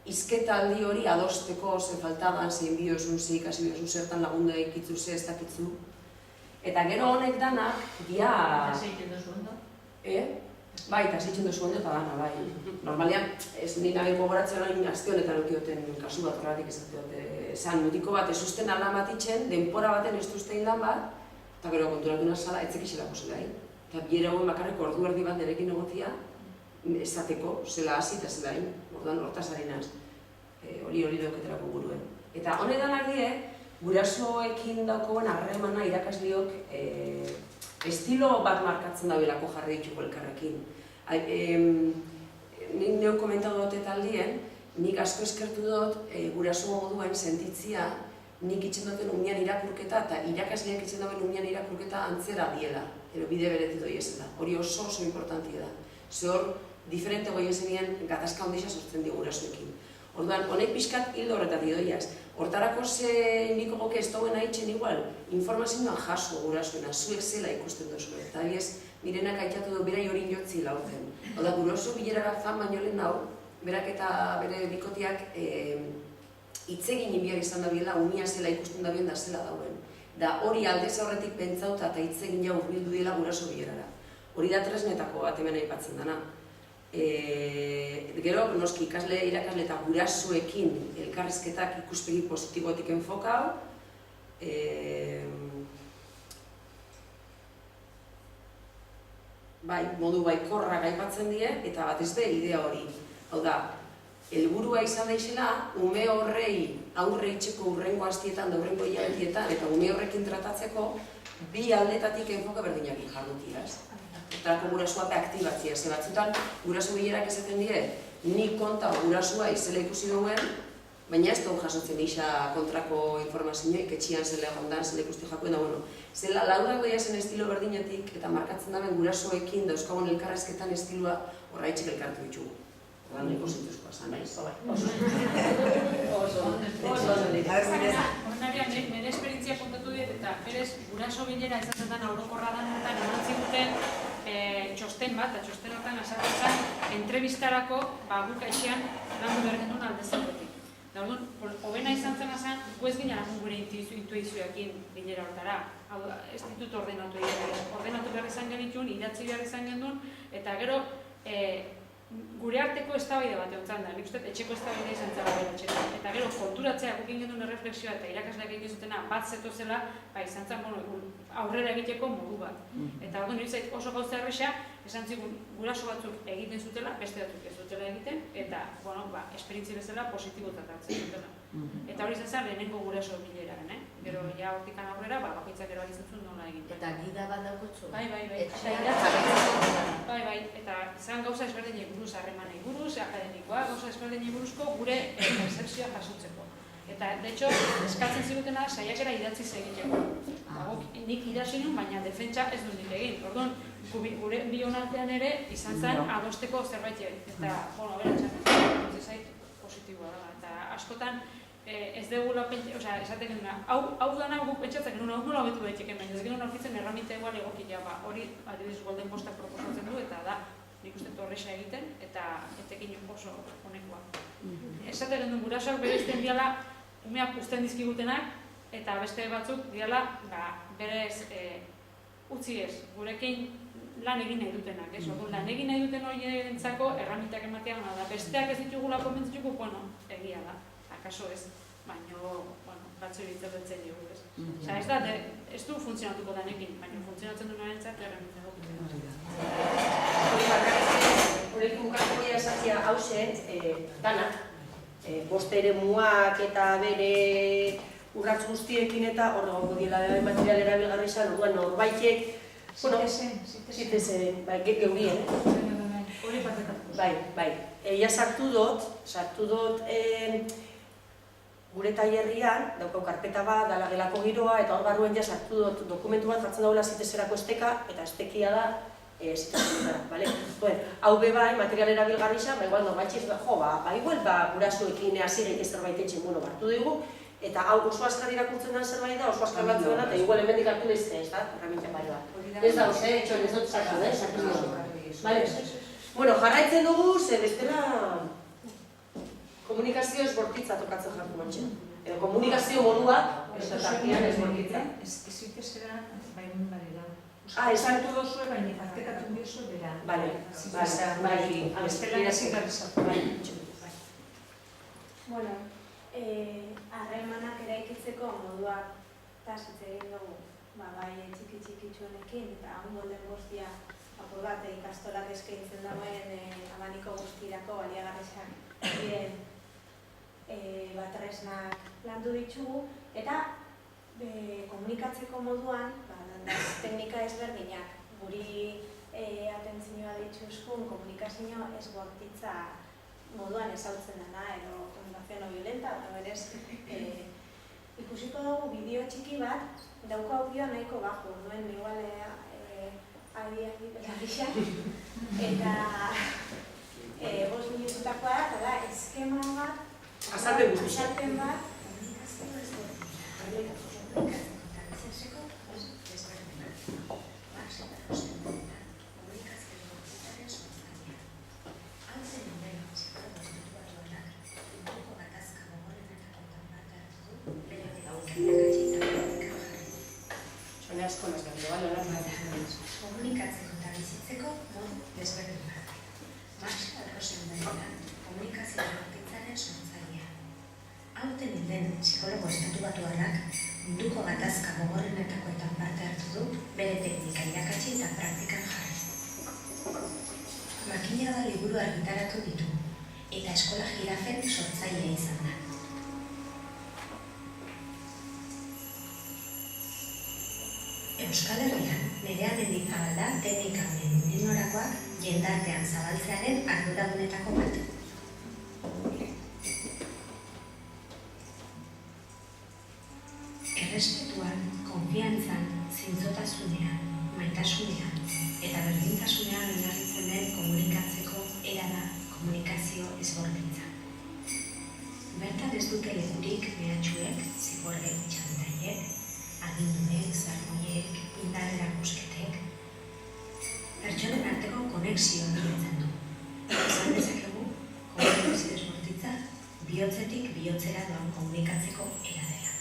izketaldi hori adosteko ze faltaban, zein biozun, ze ikasi biozun, zertan lagundu ikitzu, ze ez dakitzu. Eta gero honek danak, dia... Eta zeiten duzu ondo? Bai, eta zeitzen duzu ondo eta dana, bai. Normalian, ez nire nahi gogoratzen hori azte honetan okioten kasu bat, horretik ezateote. Esan, mutiko bat ez usten lan bat itxen, denpora baten ez duztein lan bat, eta gero konturatu nazala, etzekixelako zela. Eta biera hauen bakarrik ordu erdi bat nerekin egotia, esateko, zela hasi eta zela hain, orduan hortaz harinaz, hori dauketerako buruen. Eta honetan ardie, gurasoekin daukoen harremana irakasliok estilo bat markatzen da belako jarri dituko elkarrekin. Nik neon komentatu dut eta aldien, nik asko eskertu dut guraso moduen sentitzia nik itxen duten umian irakurketa eta irakasleak itxen duten umian irakurketa antzera diela, ero bide bereti doi esela. Hori oso importantia da. Ze hor, diferente goi esenien gatazka ondisa sortzen dio gurasoekin. Orduan, honek pixkat hildo horretatik doiaz. Hortarako ze niko goke ez dauen haitxen igual, informazioan jaso gurasoena, zuek zela ikusten duzu. Eta aliez, mirenak aitatu du berai hori jotzi laurten. Oda, guraso bilerara fan baino lehen hau, berak eta bere bikotiak hitzegin inbiar izan da biela, umia zela ikusten da bien da zela dauen. Da hori aldez horretik pentsauta eta hitzegin jau bildu dela guraso bilerara. Hori da tresnetako bat hemen aipatzen dana. Gero, noski irakasle eta gurasoekin elkarrizketak ikuspegi positibotik enfokau. Bai, modu baikorra gaipatzen die, eta batez be idea hori. Hau da, helburua izan daizela, ume horrei aurre itxeko urrengo hastietan da urrengo hilabetietan, eta ume horrekin tratatzeko, bi aldetatik enfoka berdinak jardutia. Eta gurasoa aktibatzia, ze batzutan guraso bilerak esaten die, nik konta gurasoa izela ikusi duen, baina ez dugu jasotzen isa kontrako informazioik, etxian zela egondan, zela ikusti jakoen da, bueno, zela laudago zen estilo berdinetik eta markatzen daben gurasoekin dauzkagun elkarrezketan estiloa horra itxek elkartu ditugu. Odan nik osintuzkoa zan, nahiz? Ondaria, nire esperientzia kontatu diet eta berez guraso bilera izaten den orokorra danetan eman ziguten txosten bat, eta txosten hortan asatzen zen entrevistarako guk aixean landu behar genuen aldezaudetik. Da orduan, hobena izan zen azan, guez ginen gure intuizioekin bilera hortara. Hau da, ez ditut ordenatu behar izan genituen, idatzi behar izan genuen, eta gero gure arteko eztabaide bat egon da, nik uste etxeko eztabaide izan zara bera txeko. Eta gero, konturatzea gukin genuen erreflexioa eta irakasleak egin zutena bat zetozela, izan zen aurrera egiteko modu bat. Eta orduan, nire oso gauza erresa, esan zigun guraso batzuk egiten zutela, beste batzuk ez dutela egiten, eta, esperientzi bezala positibotat hartzen zutela. Eta hori izan zen lehenengo guraso bileraren, gero ja hortikan aurrera, bakoitzak ero alizatzen nola egiten. Eta gida bat daukotzu? Bai. Eta izan gauza ezberdinei buruz, harremanei buruz, akademikoa, gauza ezberdinei buruzko gure percepzioa jasotzeko. Eta, de hecho, eskatzen zigutena saiakera idatziz egiteko. Nik idatzi nuen, baina defentsa ez dut nik egin. Orduan, gure bionartean ere izan zen adosteko zerbait egin. Eta, beratxan, zait positiboa da. Eta askotan, ez dugula esaten genuna, hau dana guk pentsatzen genuna, hau nola betu behitxeken, baina ez genuen aurkitzen erramita egual egokia, hori adibidez Golden Postak proposatzen du, eta da, nik uste horreza egiten, eta etekin oso honekoa. Esaten genuen gurasoak berezten diala, umeak usten dizkigutenak, eta beste batzuk diala, berez utzi ez, gurekin lan egin nahi dutenak, ez? Lan egin nahi duten horientzako erramitak ematean, da besteak ez ditugula konbentzituko, egia da. Akaso ez, baina batzu egitzen dugu, ez? Osa, ez da, ez du funtzionatuko danekin, baina funtzionatzen du narentzat erramitzen dugu. Horrekin bukatuko ja esatzia hause, danak, boste ere muak eta bere urratz guztiekin eta hor dago diela material erabilgarri izan, orduan norbaitek, zitezen, geurien, hori partekatu. Bai, egia sartu dut gure tailerrian, daukau karpeta bat, dala gelako giroa, eta hor barruen ja sartu dut dokumentu bat jartzen daula zitezerako esteka, eta estekia da zitezerako, bale? Hau bai, material erabilgarri izan, igual norbaitxiz, igual gurasoekin hasirik ez zerbait etxen, hartu dugu, eta hau oso askar irakurtzen den zerbait da, oso askar batzen dena, eta igual hemendik hartu bezte, ez da, erramintzen bai bat. Ez da, etxon ez dut sartu, sartu dugu. Bueno, jarraitzen dugu, ze bestela... komunikazio ez bortitza tokatzen jartu mantxea. Edo komunikazio moduak, ez tartean ez bortitza. Ez itezera, baimen barela. Esartu dozue, baina partekatu diozu bera. Bale, bestela zigarrizatu. Bueno, harremanak eraikitzeko moduak tasitz egin dugu, bai txiki-txikitsuenekin, eta hon golden guztia apur bat ikastolak eskaintzen dagoen abaniko guztirako baliagarrizak diren tresnak landu ditugu, eta komunikatzeko moduan teknika ezberdinak. Guri atentzioa dituzkun komunikazio ez bortitza moduan ezautzen dena, edo komunikazio no violenta, berez ikusiko dugu bideo txiki bat, dauka audioa nahiko bajo, nuen igual adi belarrixak, eta 5 minututakoa da, eta da, eskema bat, azalpen bat, komunikatzeko eta bizitzeko modu desberdinak. Marshall Rosenberg komunikazio bortitzaren sortzailea. Aurten den psikologo estatubatuarrak munduko gatazka gogorrenetakoetan parte hartu du, bere teknika irakatsi eta praktikan jarri. Makina da liburu argitaratu ditu, eta eskola jirafen sortzailea izan da. Euskal Herrian, Nerea Mendizabal teknika honen uninorakoak jendartean zabaltzearen arduradunetako bat. Errespetuan, konfiantzan, zintzotasunean, maitasunean eta berdintasunean oinarritzen den komunikatzeko era da komunikazio ezbordintza. Bertan ez dute lekurik mehatxuek, zigorrek, txantaiek, aginduek, zargoiek, indar erakusketek, pertsonen arteko konexioa bilatzen du. Esan dezakegu, komunikazio ezborditza bihotzetik bihotzera doan komunikatzeko era dela.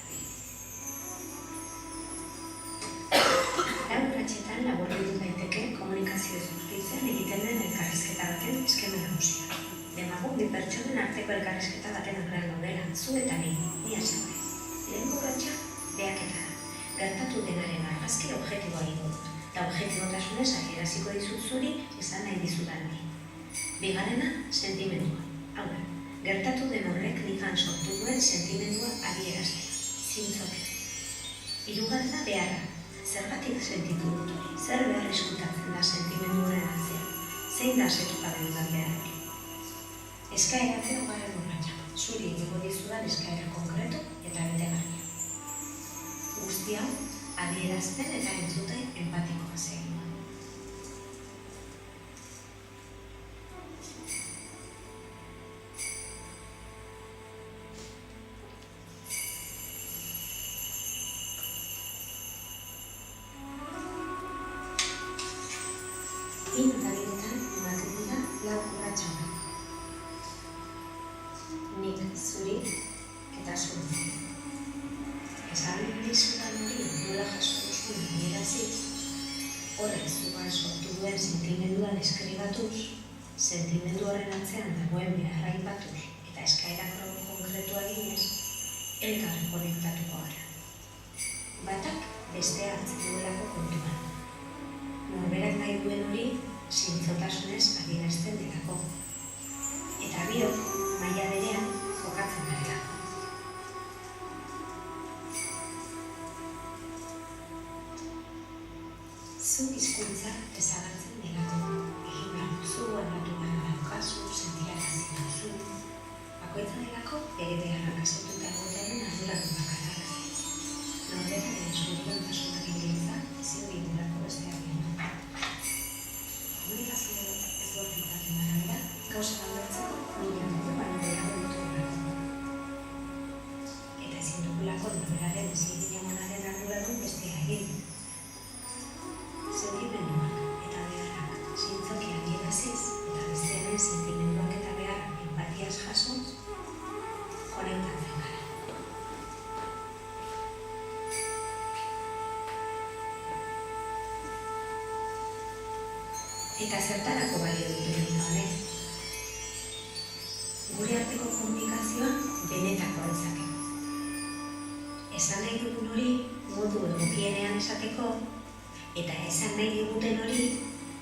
Lau urratxetan laburbildu daiteke komunikazio ezborditzen egiten den elkarrizketa baten eskema nagusia. Demagun bi pertsonen arteko elkarrizketa baten aurrean gaudela, zu eta ni hasi gore. Lehen urratxa, behaketa da. Gertatu denaren argazki objektiboa egin dut, eta objektibotasunez adieraziko dizut zuri esan nahi dizudan ni. Bigarrena, sentimendua. Hau da, gertatu den horrek nigan sortu duen sentimendua adieraztea, zintzoke. Hirugarrena beharra, zergatik sentitu dut hori, zer behar eskutatzen da sentimendu horren atzean, zein da setuka dudan behar hori. Eskaeratzea hogaren urratxa, zuri egingo dizudan eskaera konkretu eta betegarria. Guztia, adierazten eta entzute empatikoa zegin. Minutan ematen dira lau urratsak. Nik zuri eta zuri. Esan dizudan hori nola jaso duzun adierazi, horrek zugan sortu duen sentimendua deskribatuz, sentimendu horren atzean dagoen beharra aipatuz eta eskaera konkretua eginez, elkar konektatuko gara. Batak bestea hartzen duelako kontuan. Norberak nahi duen hori zintzotasunez adierazten delako. Eta biok maila berean jokatzen garelako. Zu hizkuntza ezabatzen delako, egin behar duzu, aldatu behar daukazu, sentiratzen duzu. Bakoitza delako, bere beharrak asetuta egotearen arduradun bakarrak. Norberaren eskuduantasunak ingintza, ezin digulako besteak egin. Komunikazio ezbortitzaren arabera, gauza aldatzeko nire dugu baino beharra ditugu. Eta ezin dugulako norberaren ezin emanaren arduradun bestea egin. Sentimenduak eta beharrak zintzoki adieraziz eta bestearen sentimenduak eta beharrak empatiaz jasuz, Eta zertarako balio ditu lingua honek? Gure arteko komunikazioa benetakoa izateko. Esan nahi dugun hori modu egokienean esateko, eta esan nahi diguten hori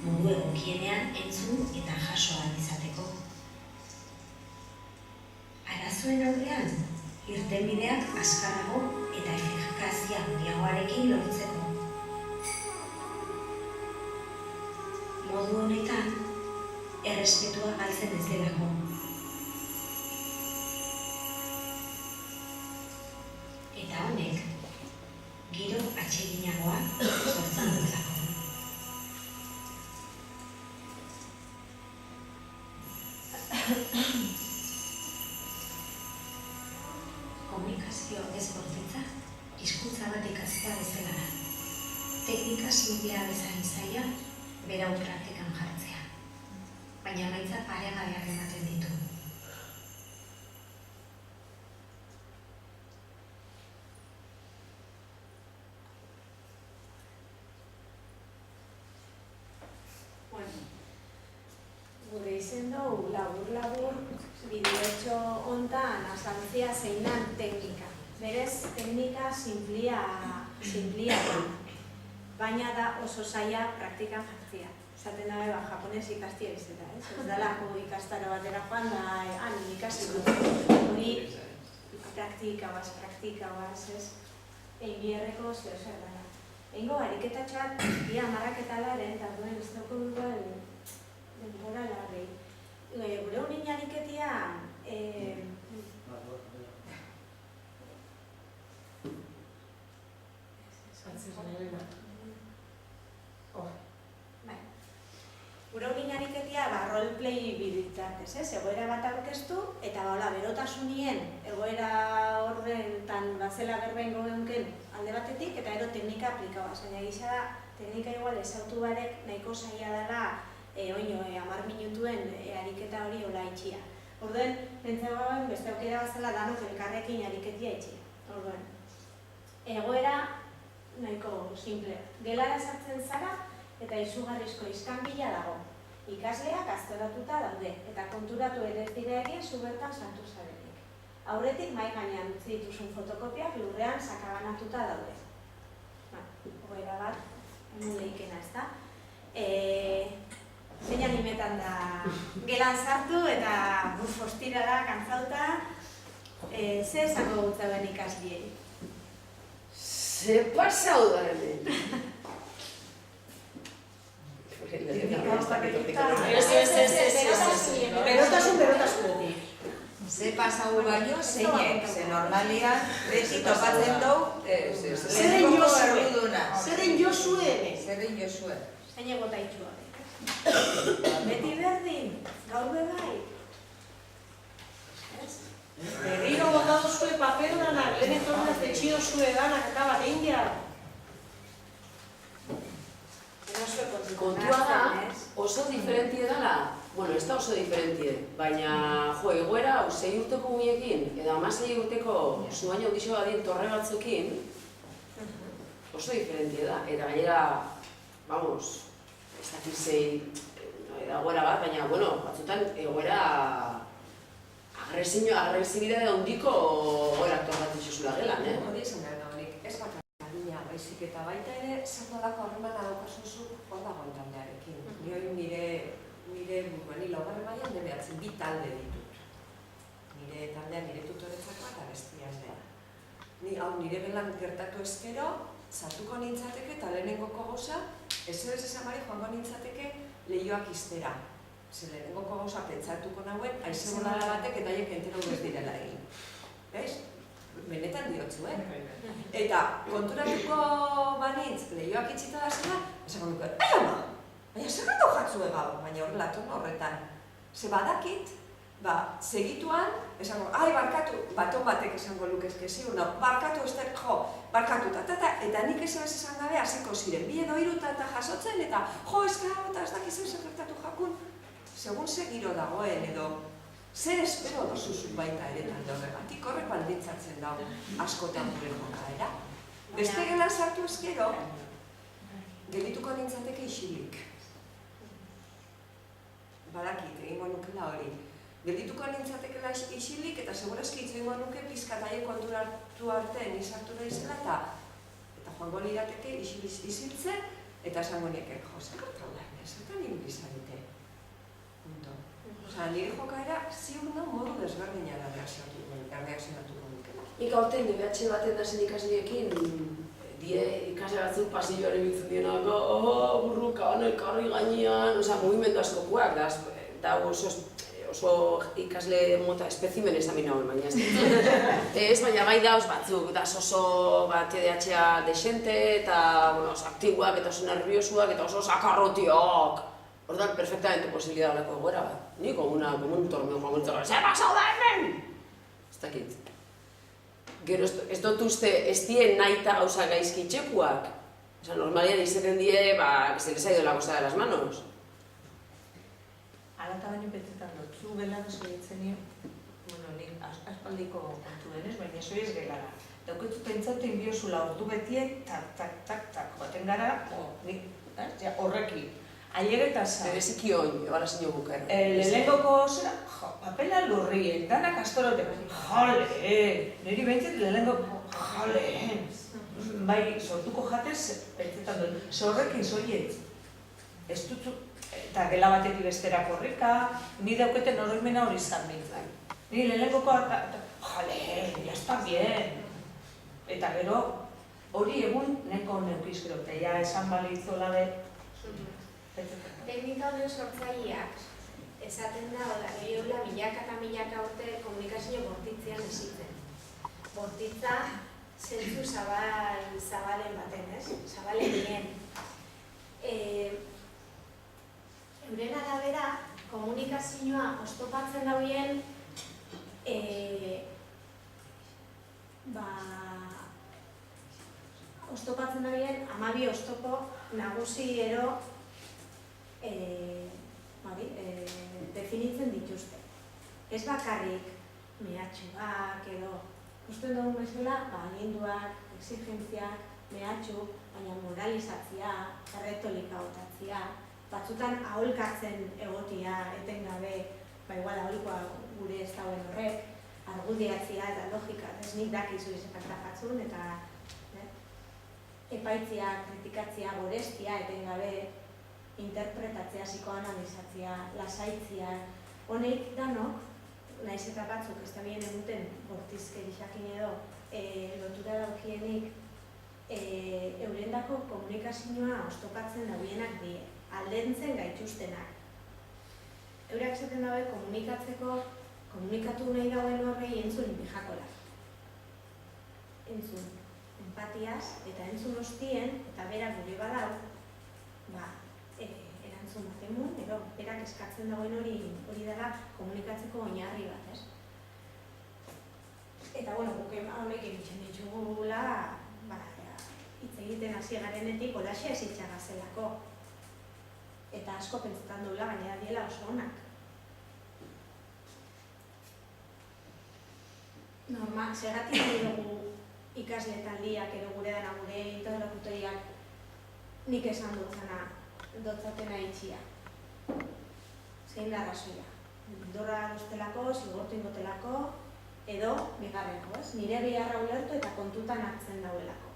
modu egokienean entzun eta jaso ahal izateko. Arazoen aurrean, irtenbideak azkarrago eta efikazia handiagoarekin lortzeko. Modu honetan, errespetua galtzen ez delako. Eta honek, giro atseginagoa sortzen duelako. Komunikazio ez bortitza, hizkuntza bat ikastea bezala da. Teknika sinplea bezain zaila, berau praktikan jartzea. Baina emaitza paregabeak ematen ditu. Gure izen dugu labur-labur bideotxo hontan azaltzea zein den teknika. Berez, teknika simplia da, baina da oso zaila praktikan jartzea. Zaten dabe, japonez ikastia bizeta, ez? Ez dalako ikastaro batera joan da, han ikasi dut. Hori praktika baz, ez? Egin bierreko zeo zer dara. Egingo ariketatxoak, ia marraketalaren, eta duen ez dugu denbora larri. Gure honin ariketia, gure honin ariketia roleplay biditzatez, ez? Egoera bat aurkeztu, eta berotasunien egoera horretan bazela berbein gogeunken alde batetik, eta ero teknika aplikabaz. Baina gisa da, teknika igual ezautu barek nahiko zaila dela oino, 10 minutuen ariketa hori hola itxia. Orduen, pentsagoen beste aukera bazala danok elkarrekin ariketia itxia. Orduen, egoera nahiko simple. Gelara sartzen zara eta izugarrizko iskanbila dago. Ikasleak azteratuta daude eta konturatu ere ez dira egin zu bertan sartu zarenik. Aurretik mahai gainean utzi dituzun fotokopiak lurrean sakabanatuta daude. Egoera bat, leikena ez da. Zein animetan da gelan sartu eta fostira da, kantzauta. Ze esango gutza ben ikasliei? Ze pasau da hemen? Berotasunetik. Ze pasau baino, zeinek, ze normalian, beti topatzen dugu, Zeren Josue. Zeren Josue. Zein egota itxua. Beti berdin, gaur bebai. Berriro bota duzue papel danak, lehen etornaz etxio zue danak eta bat egin behar. Kontua da, oso diferentie dela, bueno, ez da oso diferentie, baina egoera 6 urteko mumiekin, edo 16 urteko zuaino ondixo badien torre batzuekin, oso diferentie da, eta gainera, vamos, ez dakit zein egoera bat, baina, bueno, batzutan egoera agresibidade handiko egoera torrat itxuzula gelan, Hori izan gara honik, ez bakarrik adina baizik eta baita ere, zer nolako harremana daukazuzuk hor dagoen taldearekin. Nire laugarren mailan debeatzen 2 talde ditut. Nire taldea nire tutoretzako eta bestia ez dela. Nire belan gertatu ezkero, sartuko nintzateke eta lehenengoko gauza, ez esan bari joango nintzateke lehioak iztera. Ze lehenengoko gauza pentsatuko nahuen, haize bolada batek eta haiek entero ez direla egin. Bez? Benetan diotzu, Eta konturatuko banitz lehioak itxita da zela, esango nuke, baina zer gatu jatzue gaur, baina horrela tono horretan. Ze badakit, segituan, esango, barkatu, baton batek esango lukezke ziur, barkatu ester, barkatu, eta nik esan gabe hasiko ziren, 2 edo 3 eta jasotzen, eta eta ez dakizen zer gertatu jakun, segun ze giro dagoen edo, zer espero dozuzun baita ere talde horregatik, horrek baldintzatzen dago askotan gure jokaera. Beste gelan sartu ezkero, gelituko nintzateke isilik. badakit, egingo nukela hori. Geldituko nintzatekela isilik eta segurazki hitz egingo nuke pizkat haien konturatu arte ni sartu naizela eta joango lirateke isiltzen eta esango nieke, jo, zer gertatu da, zertan ibili zarete. Punto. Osea, nire jokaera ziur da modu desberdinara erreakzionatuko nukela. Nik aurten DBH baten da zen ikasliekin, ikasle batzuk pasilloan ibiltzen dienako, burruka, ekarri gainean, mugimendu askokuak, da oso ikasle mota espezimen ezamin hauen, baina ez baina bai dauz batzuk, da oso TDAH desente eta oso aktiboak eta oso nerviosuak eta oso sakarrotiak. Ordan, perfectamente posibilidad dalako egoera bat. Ni como un torneo favorito, zer pasau da hemen! Ez dakit. Gero ez dut uste ez dien nahi eta gauza gaizki txekuak. Osa, normalian izaten die, se les ha ido la cosa de las manos. Hala eta baino betzetan dut, zu gelan esgeitzen nio, nik aspaldiko kontu denez, baina eso ez gelara. Dauketzu pentsatzen biozula ordu betiek, tak, joaten gara, horrekin. Ailegetasa. Bereziki oin, ebala zinio buker. Lehengoko zera, papela lurrien, danak astorote. Jale, niri behintzat lehengoko, jale. Bai, sortuko jatez, pentsetan duen, zorrekin zoiet. Ez dutzu, eta gela batetik bestera korrika, ni dauketen oroimena hori izan bintzen. Niri lehengoko, jale, ya está bien. Eta gero, hori egun neko neukizkero, eta ja esan balitzola be. Teknika honen sortzaileak esaten da, gehiola milaka eta milaka urte komunikazio bortitzean esitzen. Bortitza zentzu zabalen baten, ez? Zabalen nien. Euren arabera, komunikazioa oztopatzen dauen oztopatzen dauen 12 oztopo nagusi ero definitzen dituzte. Ez bakarrik mehatxuak edo, usten dugu bezala, aginduak, exigentziak, mehatxu, baina moralizatzia, erretolika botatzia, batzutan aholkatzen egotia etengabe, igual aholkoa gure ez dauen horrek, argudiatzia eta logika, ez nik dakizu izekarta jatzun, eta epaitzia, kritikatzia, gorestia etengabe, interpretatzea, psikoanalizatzea, lasaitzea, honek danok, nahiz eta batzuk ez da bien eguten bortizkeri jakin edo lotura daukienik eurendako komunikazioa oztopatzen daudenak die, aldentzen gaituztenak. Eurak zaten dabe komunikatzeko, komunikatu nahi dauen horrei entzun pijakola. Entzun empatiaz eta entzun ostien, eta berak gure badau, erantzun bat emun, edo berak eskatzen dagoen hori dela komunikatzeko oinarri bat, ez? Eta, guk honek egitzen ditugula, hitz egiten hasi garenetik holaxe ez itxaga zelako. Eta asko pentsetan duela gainera diela oso onak. Normal, segatik dugu ikasle taldiak edo gure dana gure interlokutoriak nik esan dotzatena itxia. Zein da arrazoia. Dorra doztelako, zigortu ingotelako, edo bigarreko, ez? Nire beharra ulertu eta kontutan hartzen dauelako.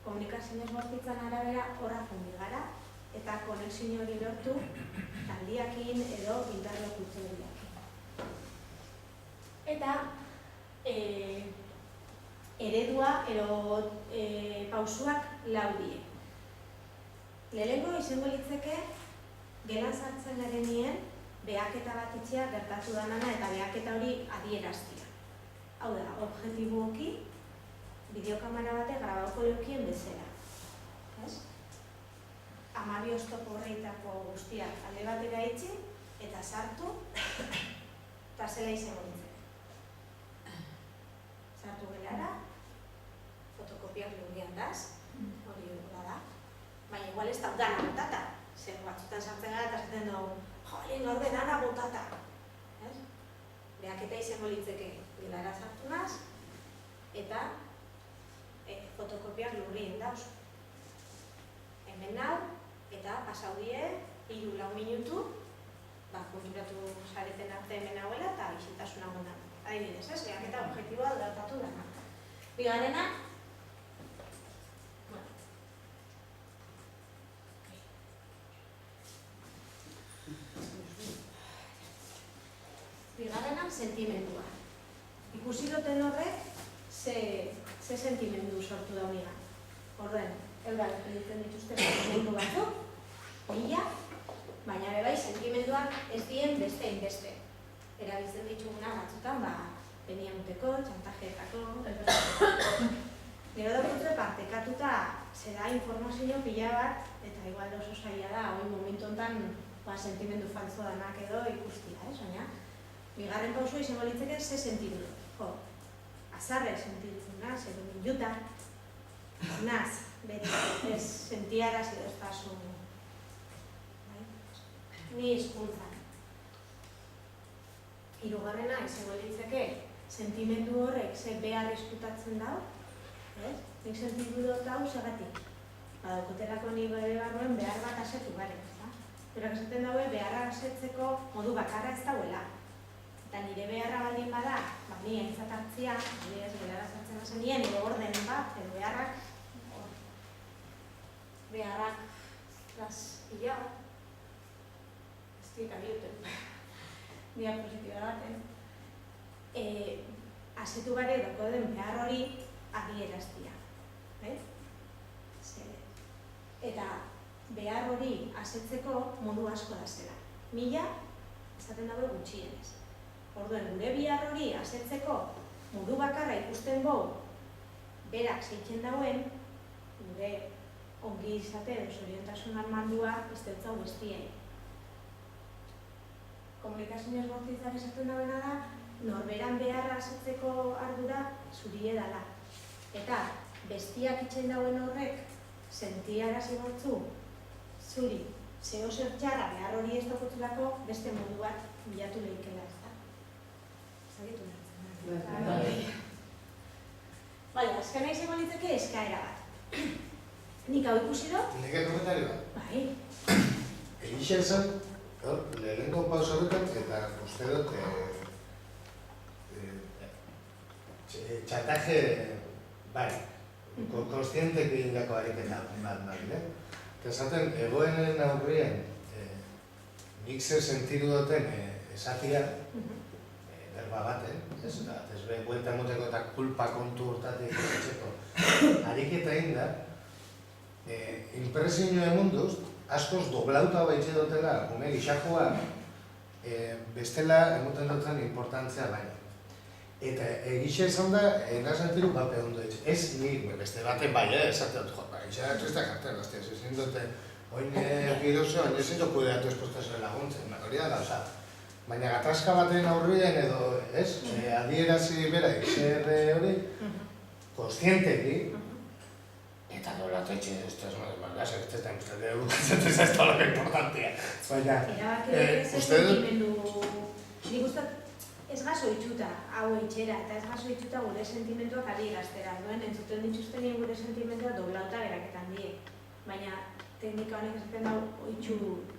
Komunikazioz bortitzan arabera horra fundi gara, eta konexio hori lortu taldiakin edo interlokutoriakin. Eta eredua edo pausuak laudie. Lehenengo izango litzeke, gelan sartzen garenien, behaketa bat itxea gertatu danana eta behaketa hori adieraztia. Hau da, objektiboki, bideokamera batek grabauko leukien bezala. 12 oztopo horreitako guztiak alde batera itxi eta sartu eta zela izango litzeke. Sartu gelara, fotokopiak leunian daz, hori dugula da. Baina igual ez da dana botata. Zer batzutan sartzen gara eta zaten dugu, jolien gaur dana botata. Behaketa izango litzeke gelara sartu naz, eta fotokopiak lurrien dauz. Hemen nau, eta pasaudie 3-4 minutu, konturatu zareten arte hemen hauela eta isiltasuna gona. Adibidez, ez? Eta objektiboa gertatu dena. Bigarrena, sentimendua. Ikusi duten horrek, ze sentimendu sortu da unigan. Horren, eurak egiten dituzten sentimendu batzuk, bila, baina bebai sentimenduak ez dien beste inbeste. Erabiltzen dituguna batzutan, beniamuteko, txantajeetako, gero daukutze partekatuta zera informazio pila bat, eta igual oso zaila da, hori momentu honetan sentimendu falso danak edo ikustia, baina bigarren pausua izango litzeke ze sentimendu. Azarrek sentimendu naz, edo minuta, naz, beti ez sentiaraz edo ez pasu. Ni hizkuntzan. Hirugarrena izango litzeke sentimendu horrek ze behar eskutatzen dau, nik sentimendu dut hau segatik. Badaukotelako ni bere barruen behar bat asetu garen. Berak esaten daue beharra asetzeko modu bakarra ez dauela. Eta nire beharra baldin bada, ni aintzat hartzia, nire ez beharra zartzen hazen nien, nire orden bat, edo beharrak, pila, ez dira bihuten, diapositiba baten, asetu gare doko den behar hori adieraztia. Eta behar hori asetzeko modu asko da zela. Mila, esaten dago gutxienez. Orduen, gure behar hori asetzeko modu bakarra ikusten gau berak zeitzen dauen, gure ongi izate edo zoriontasun armandua ez deltzau bestien. Komunikazioaz bortitzak esaten dauena da, norberan beharra asetzeko ardura zuri edala. Eta bestiak itzen dauen horrek, sentiarazi bortzu, zuri, zeo zer txarra behar hori ez dokutulako beste modu bat bilatu lehikela ez da. Zagitu nertzen. Bale, azkena izango litzeke eskaera bat. Nik hau ikusi dut? Nire komentari bat? Bai. Egixe esan, lehenengo paus horretan, eta uste dut txataje, bai, konstientek egindako ariketa bat nahi, eta esaten, egoenen aurrien, nik zer sentidu duten esatia, berba baten, ez be, buelta moteko eta kulpa kontu urtatik esatzeko, ariketa egin da, impresioen munduz, askoz doblauta baitxe dutela, ume gixakoa, bestela emoten dutzen importantzia baina. Eta egixe esan da, ena sentiru bape ondo ditz. Ez nik, beste baten bai, esate dut, egixe tristak artean, ezin dute, oin gidozo, oin ezin dut kudeatu espostazen laguntzen, hori da gauza. Baina gatazka baten aurrien edo, ez, adierazi bera zer hori, konstienteki, eta nola tetxe, ez da imustelde edukatzen ez da lo que importantia. Baina, uste dut? Nik ustat, ez gazo itxuta hau itxera, eta ez gazo itxuta gure sentimentuak adieraztera. Duen, entzuten dituztenien gure sentimentua doblauta beraketan die. Baina, teknika honek esaten dau itxu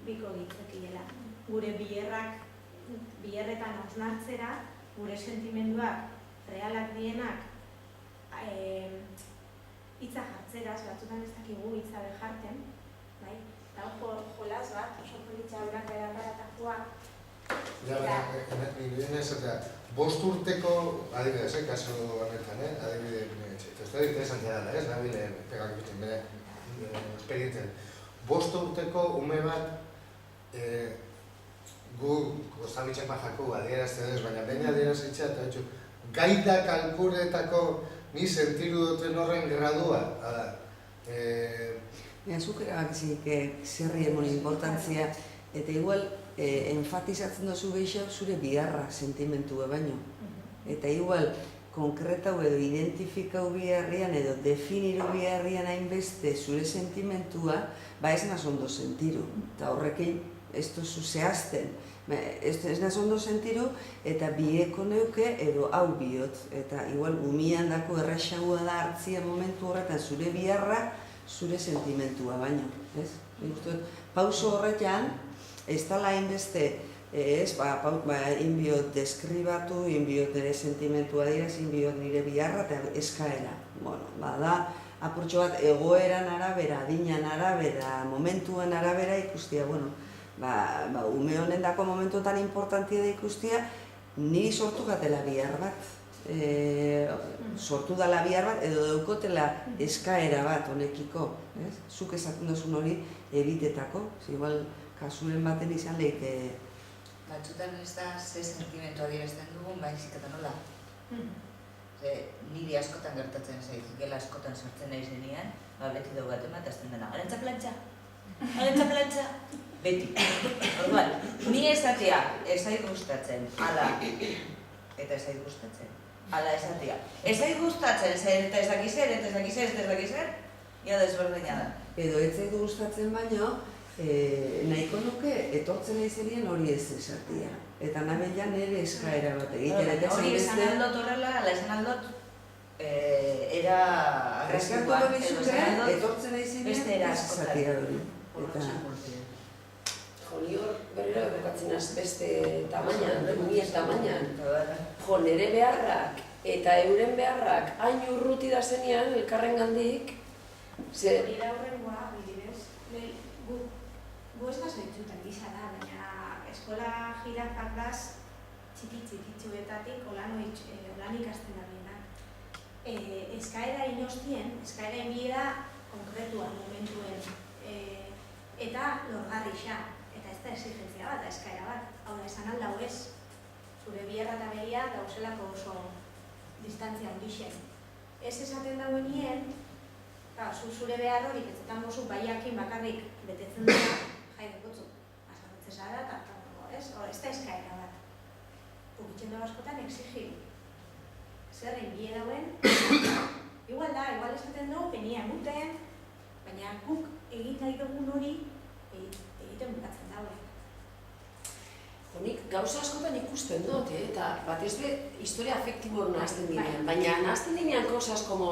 biko ditzekiela. Gure biherretan hausnartzera, gure sentimenduak realak dienak hitza jartzeraz, batzutan ez dakigu hitza beharten, bai? Eta jolaz bat, oso politxa horak erakarata joak. Ja, baina, nire esatea, 5 urteko, adibidez, kasu honetan, adibidez, eta ez da interesantia dela, ez, nabile pegak ikusten, bere esperientzen. 5 urteko ume bat, gu gozabitxen bajako adierazten ez, baina baina adierazitza eta etxu, gaita kalkuretako ni sentiru duten horren gradua, hala. Zuk erabakizik zerri emon importantzia, eta igual enfatizatzen duzu gehiago zure biharra sentimentua baino. Eta igual konkretau edo identifikau biharrian edo definiru biharrian hainbeste zure sentimentua, ez naz ondo sentiru. Eta horrekin ez duzu zehazten. Ez naz ondo sentiru eta bieko neuke edo hau biot. Eta igual umian dako erraxaua da hartzia momentu horretan zure biharra, zure sentimentua baino. Pauso horretan, ez dala hainbeste Ez, inbiot deskribatu, inbiot nire sentimentua dira, inbiot nire biharra eta eskaera. Bueno, bada, apurtxo bat egoeran arabera, adinan arabera, momentuen arabera ikustia, bueno, ume honendako momentuetan importantia da ikustia, ni sortu gatela bihar bat. Sortu dala bihar bat, edo daukotela eskaera bat honekiko. Zuk esaten duzun hori ebitetako, igual kasuren baten izan lehike. Batzutan ez da ze sentimentu adierazten dugun, baizik eta nola. Niri askotan gertatzen zaiz, gela askotan sartzen nahi zenean, beti daugat ema, eta azten dena, arantza plantxa, beti. Orduan, ni esatea, ez zait gustatzen, ala, eta ez zait gustatzen, ala esatea. Ez zait gustatzen, zer eta ez dakizer, ja desberdina da. Edo ez zait gustatzen baino, nahiko nuke etortzen aizenien hori ez esatia. Eta nabelan nire eskaera bat egiten. Hori esan aldot horrela, ala esan aldot, era agresiboak, etortzen aizenien ez esatia hori. Ni hor berriro egokatzen az beste tamainan, mien tamainan. Nire beharrak eta euren beharrak hain urruti da zenean, elkarren gandik. Hori da horrengoa, bidibez. Gu ez gaz behitzutan gisa da, baina eskola jirafak daz txiki-txikitxuetatik olan ikasten da bienak. Eskaera inostien, eskaera inbiera konkretua momentuen eta lorgarri xa. Eta ez da exigentzia bat, da eskaera bat. Hau da, esan aldau ez. Zure biharra eta behia dauzelako oso distantzia handixen. Ez esaten dauen nien, zure behar hori, betzetan mozu baiakin bakarrik betetzen dira, jai dukotzu, azarrotzen zara eta ez da eskaera bat. Pukitzen dago askotan exigir. Zer enbie dauen, igual esaten dugu, penia emuten, baina guk egin nahi dugun hori egiten bukatzen dauen. Nik gauza askotan ikusten dut, eta batez be historia afektibo nahazten dinean, baina nahazten dinean gauzaz como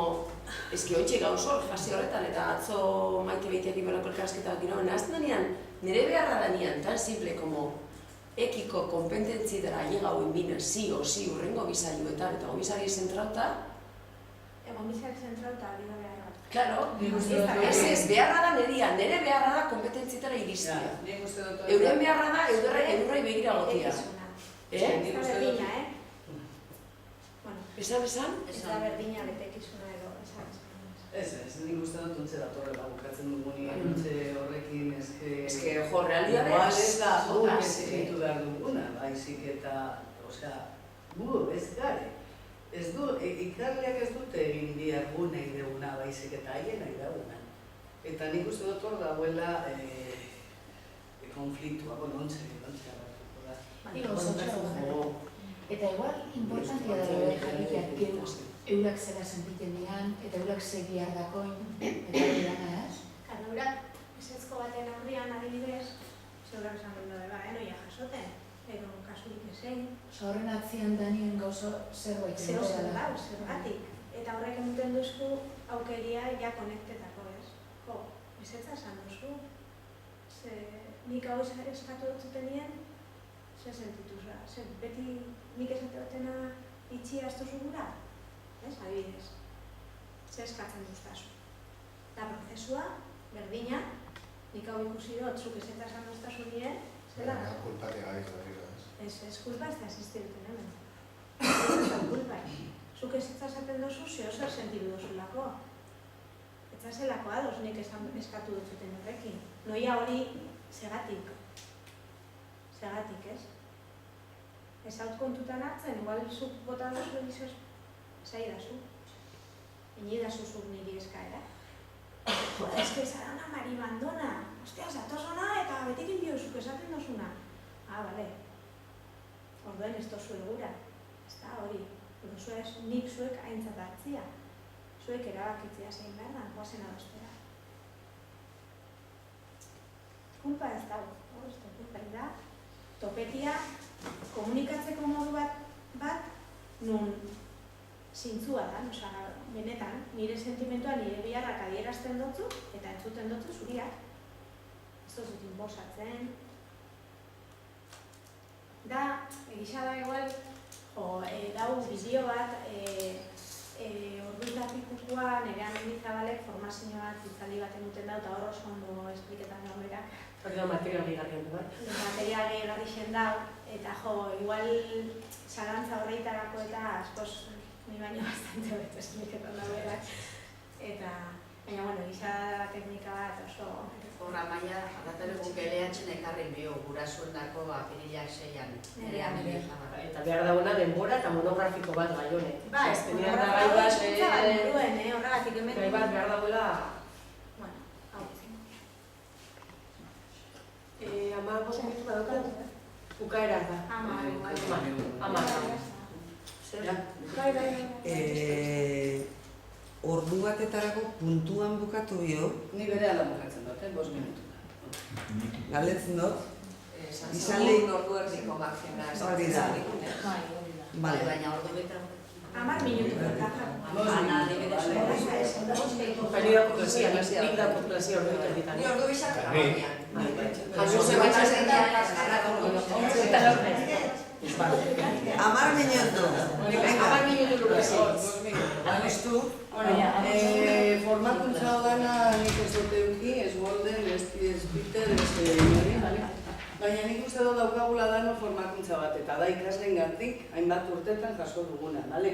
eski hoitxe gauzor, fase horretan, eta atzo maite behiteak iberako elkarrezketa bat dira, nahazten dinean, nire beharra danean, tan simple como ekiko kompetentzi dara llegau enbina, sí o sí, urrengo bizaioetan, eta gobizari zentrauta. Gobizari zentrauta, bida beharra. Claro, ez beharra da nire beharra da kompetentzitara iristia. Euren beharra da edurrai begira gotia. Ez da berdina, Esan? Ez da berdina betekizuna edo, Ez, nik uste dut ontze datorrela bukatzen dugunean, ontze horrekin eske jo, realidadea ez da gu ezigitu behar duguna, baizik eta, gu ez gare. Ez du, ikarleak ez dute egin bihar gu nahi duguna baizik eta haien nahi duguna. Eta nik uste dut hor dagoela konfliktua, ontze agartuko da. Eta igual, importantia da jakiteak gero eurak zera sentiten dian, eta eurak segiar dakoin, eta hori dana ez? Eurak esetzko baten aurrian adibidez, zeurak esan dut da, noia jasoten, edo kasurik ezein. Horren atzian danien gauzo zerbait. Zergatik. Eta horrek emuten duzku aukeria ja konektetako ez. Ezetza esan duzu. Nik hau eskatu dutzuten nien, zer sentitu zara. Beti nik esate batena itxia ez duzu gura. Ez, adibidez. Zer eskatzen duztazu. Eta prozesua, berdina, nik hau ikusi dut, zuk ezetza esan duztazu nien, zela? Kulpatik gaiz, Ez kulpa ez da existiruten hemen. Ez da kulpa. Zuk ezetza esaten duzu, zer sentidu duzulako. Ez da zelako ados nik eskatu dutzuten horrekin. Noia hori segatik. Segatik, ez? Ez haut kontutan hartzen, igual zuk bota duzu egizoz, zai dazu. Eni dazu zuk niri eskaera. Ez que zara una maribandona. Ostia, zatoz ona eta betekin biozuk esaten duzuna. Bale. Orduen ez dozu egura. Ez da hori. Nik zuek aintzat hartzia. Zuek erabakitzea zein behar da, goazen adostera. Kulpa ez dago. Ez da kulpa da. Topetia komunikatzeko modu bat nun zintzua da, benetan, nire sentimentua, nire biharrak adierazten dutzu eta entzuten dutzu zuriak. Ez duzut inbosatzen. Da, egisa da igual, dau bideo bat, orduta pikukoa nerean Mendizabalek formazio bat itzaldi baten duten da, eta hor oso ondo espliketan gau berak. Hori da material gehiagarri du, Material gehiagarri zen dau, eta igual zalantza horreitarako eta askoz ni baino bastante beto espliketan da berak. Eta, baina, bueno, egisa da teknika bat oso... Horra maia, alatare guk eleatzen ekarri bio, gurasoendako apirilak 6an. Eta behar dagoena denbora eta monografiko bat gai honek. Ba, ez monografiko bat neruen, horregatik hemen. Gai bat behar dagoela... Bueno, hau zen. 15 minutu badokat? Bukaera da. 10. Ordu batetarako puntuan bukatu bio. Ni berehala bukatzen dut, 5 minutu. Galdetzen dut. Izan lehen ordu erdiko magena. Hori da. Baina ordu beta. 10 minutu betaja. Baina dako klasia, nik dako klasia ordu betatik. Ni ordu bizak amanean. Jaso zebatzen da, 10 minutu. 10 minutu lurrazioz. Anestu, formakuntza gana nik ez dut euki, ez Golden, ez Peter, ez Nori, baina nik uste dut daukagula dano formakuntza bat, eta da ikasleen gantik, hainbat urtetan jaso duguna, bale?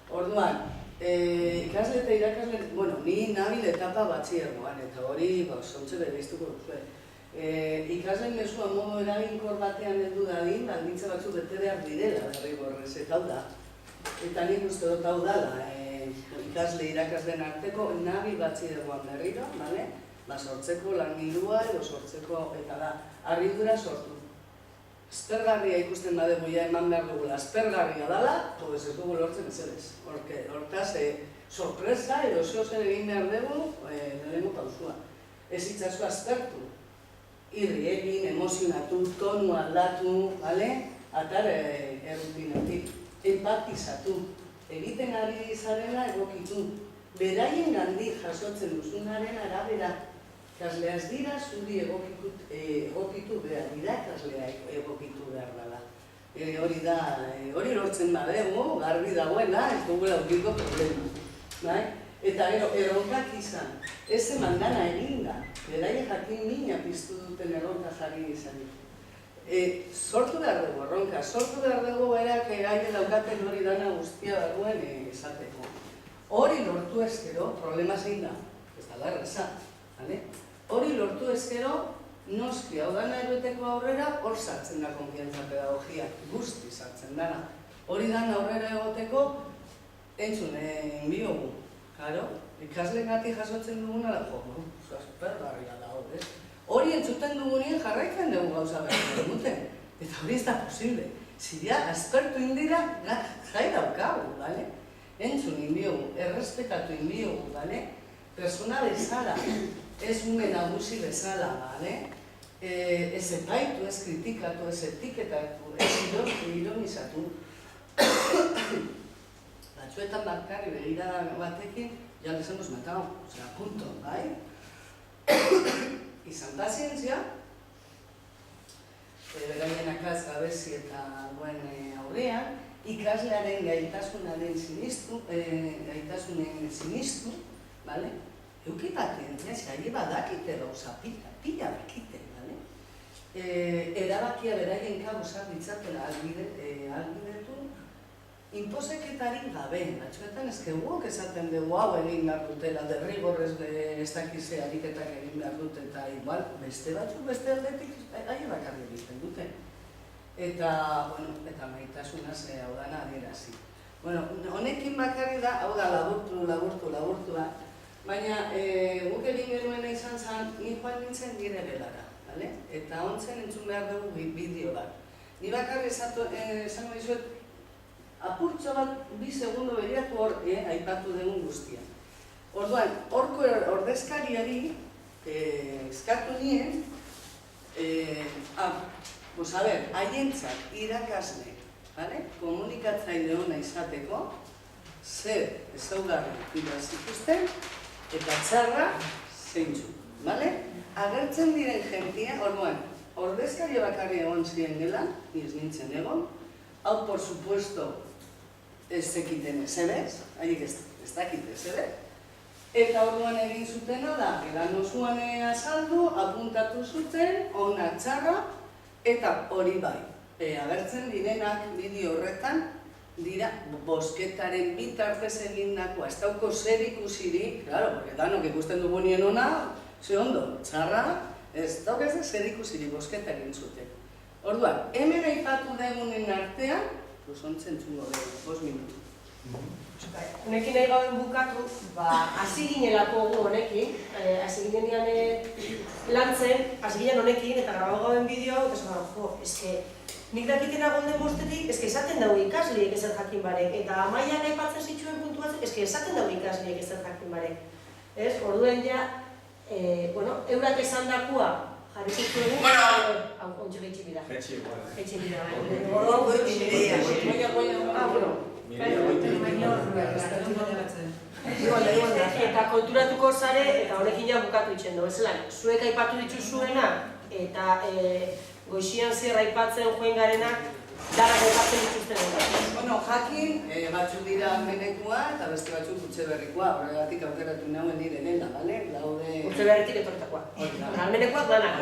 Orduan, ikasle eta irakasle, bueno, ni nabil etapa batxiergoan, eta hori, zontxe bereiztuko duzue. Ikasleen mesua modu eraginkor batean heldu dadin, baldintza batzuk bete behar direla, derrigorrez, eta hau da. Eta nik uste dut hau dala, ikasle irakasleen arteko nabil batxiergoan berriro, bale? Sortzeko langilua edo sortzeko, eta da, harridura sortu. Aspergarria ikusten badegu ja eman behar dugula, aspergarria dala, ez dugu lortzen ezeres. Hortaz, sorpresa edo zer egin behar dugu, lehenengo pausua. Ez itzazu aspertu, irri egin, emozionatu, tonu aldatu, bale? Atar errutinatik, empatizatu, egiten ari zarela egokitu, beraien gandik jasotzen duzunaren arabera. Ikaslea ez dira, zuri egokitu behar dira, ikaslea egokitu behar dela. Hori lortzen badegu, garbi dagoela, ez dugula aurkiko problema. Eta gero, erronkak izan, ez eman dana eginda, beraien jakin mina piztu duten erronka jarri izan. Sortu behar dugu erronka, sortu behar dugu berak gaile daukaten hori dana guztia dagoen esateko. Hori lortu ezkero, problema zein da, ez da larreza, hori lortu ezkero, noski hau dana erueteko aurrera, hor sartzen da konfiantza pedagogia, guzti sartzen dara. Hori dana aurrera egoteko, entzun, biogu, karo, ikasle gati jasotzen duguna da, supergarria da hor, hori entzuten dugunien jarraitzen dugu gauza behar duten, eta hori ez da posible. Ziria, aspertu indira, jai daukagu, bale? Entzun inbiogu, errespetatu inbiogu, bale? Persona bezala, ez ume nagusi bezala, bale? Ez epaitu, ez kritikatu, ez etiketatu, ez ironizatu. Batzuetan bakarri begirada batekin, ya les hemos matado, osea, punto, bai? Izan pazientzia, beraien akaz gabezi eta duen aurrean, ikaslearen gaitasunen sinistu, bale? Euki pazientzia, gai badakite gauza, pila dakite, bale? Erabakia beraien kabuzak ditzatela albidetu, inposeketarik gabe, batzuetan ezkeguok esaten dugu hau egin behar dutela, derrigorrez ez dakizea ariketak egin behar dut, eta igual, beste batzuk, beste aldetik, ahi bakarri egiten dute. Eta, bueno, eta maitasunaz hau dana adierazi. Bueno, honekin bakarri da, hau da laburtu da, baina guk egin genuena izan zen, ni joan nintzen nire belara, bale? Eta ontzen entzun behar dugu bideo bat. Ni bakarri esango dizuet, apurtxo bat, 2 segundo begiratu hor, aipatu dugun guztia. Orduan, horko ordezkariari eskatu nien, haientzat irakasle, komunikatzaile hona izateko, zer ezaugarri dira zituzten, eta txarra zeintzu. Agertzen diren jentia, orduan, ordezkari bakarri egon ziren gelan, ni ez nintzen egon, hau, por supuesto, ez zekiten ezebez, haiek ez dakite ezebez, eta orduan egin zutena da, gelan osoan azaldu, apuntatu zuten, ona txarra, eta hori bai, agertzen direnak bideo horretan, dira, bosketaren bitartez egindakoa, ez dauko zer ikusirik, claro, porque danok ikusten dugunien ona, ze ondo, txarra, ez daukaz zer ikusirik bosketaren zuten. Orduan, hemen aipatu degunen artean, ontzen txungo dugu, 5 minutu. Honekin nahi gauen bukatu, hasi ginelako gu honekin, hasi ginean lantzen, hasi ginen honekin, eta grabau gauen bideo, eta esan, jo, eske, nik dakitena golden bostetik, eske esaten dago ikasliek ezer jakin barek, eta Amaiak aipatzen zituen puntuaz, eske esaten dago ikasliek ezer jakin barek. Ez, orduen ja, eurak esan dakua, jarri zituen, hau, ontsu gaitxi bida. Gaitxi bida, eta konturatuko zare, eta honekin ja bukatu itxen du, bezala, zuek aipatu dituzuena, eta goixian zer aipatzen joen garenak, darak aipatzen dituzten dut. Bueno, jakin, batzuk dira menekua eta beste batzuk Utxeberrikoa, horregatik aukeratu nauen nire dela, bale? Laude... Utxeberritik etorretakoa. Almenekoak danak.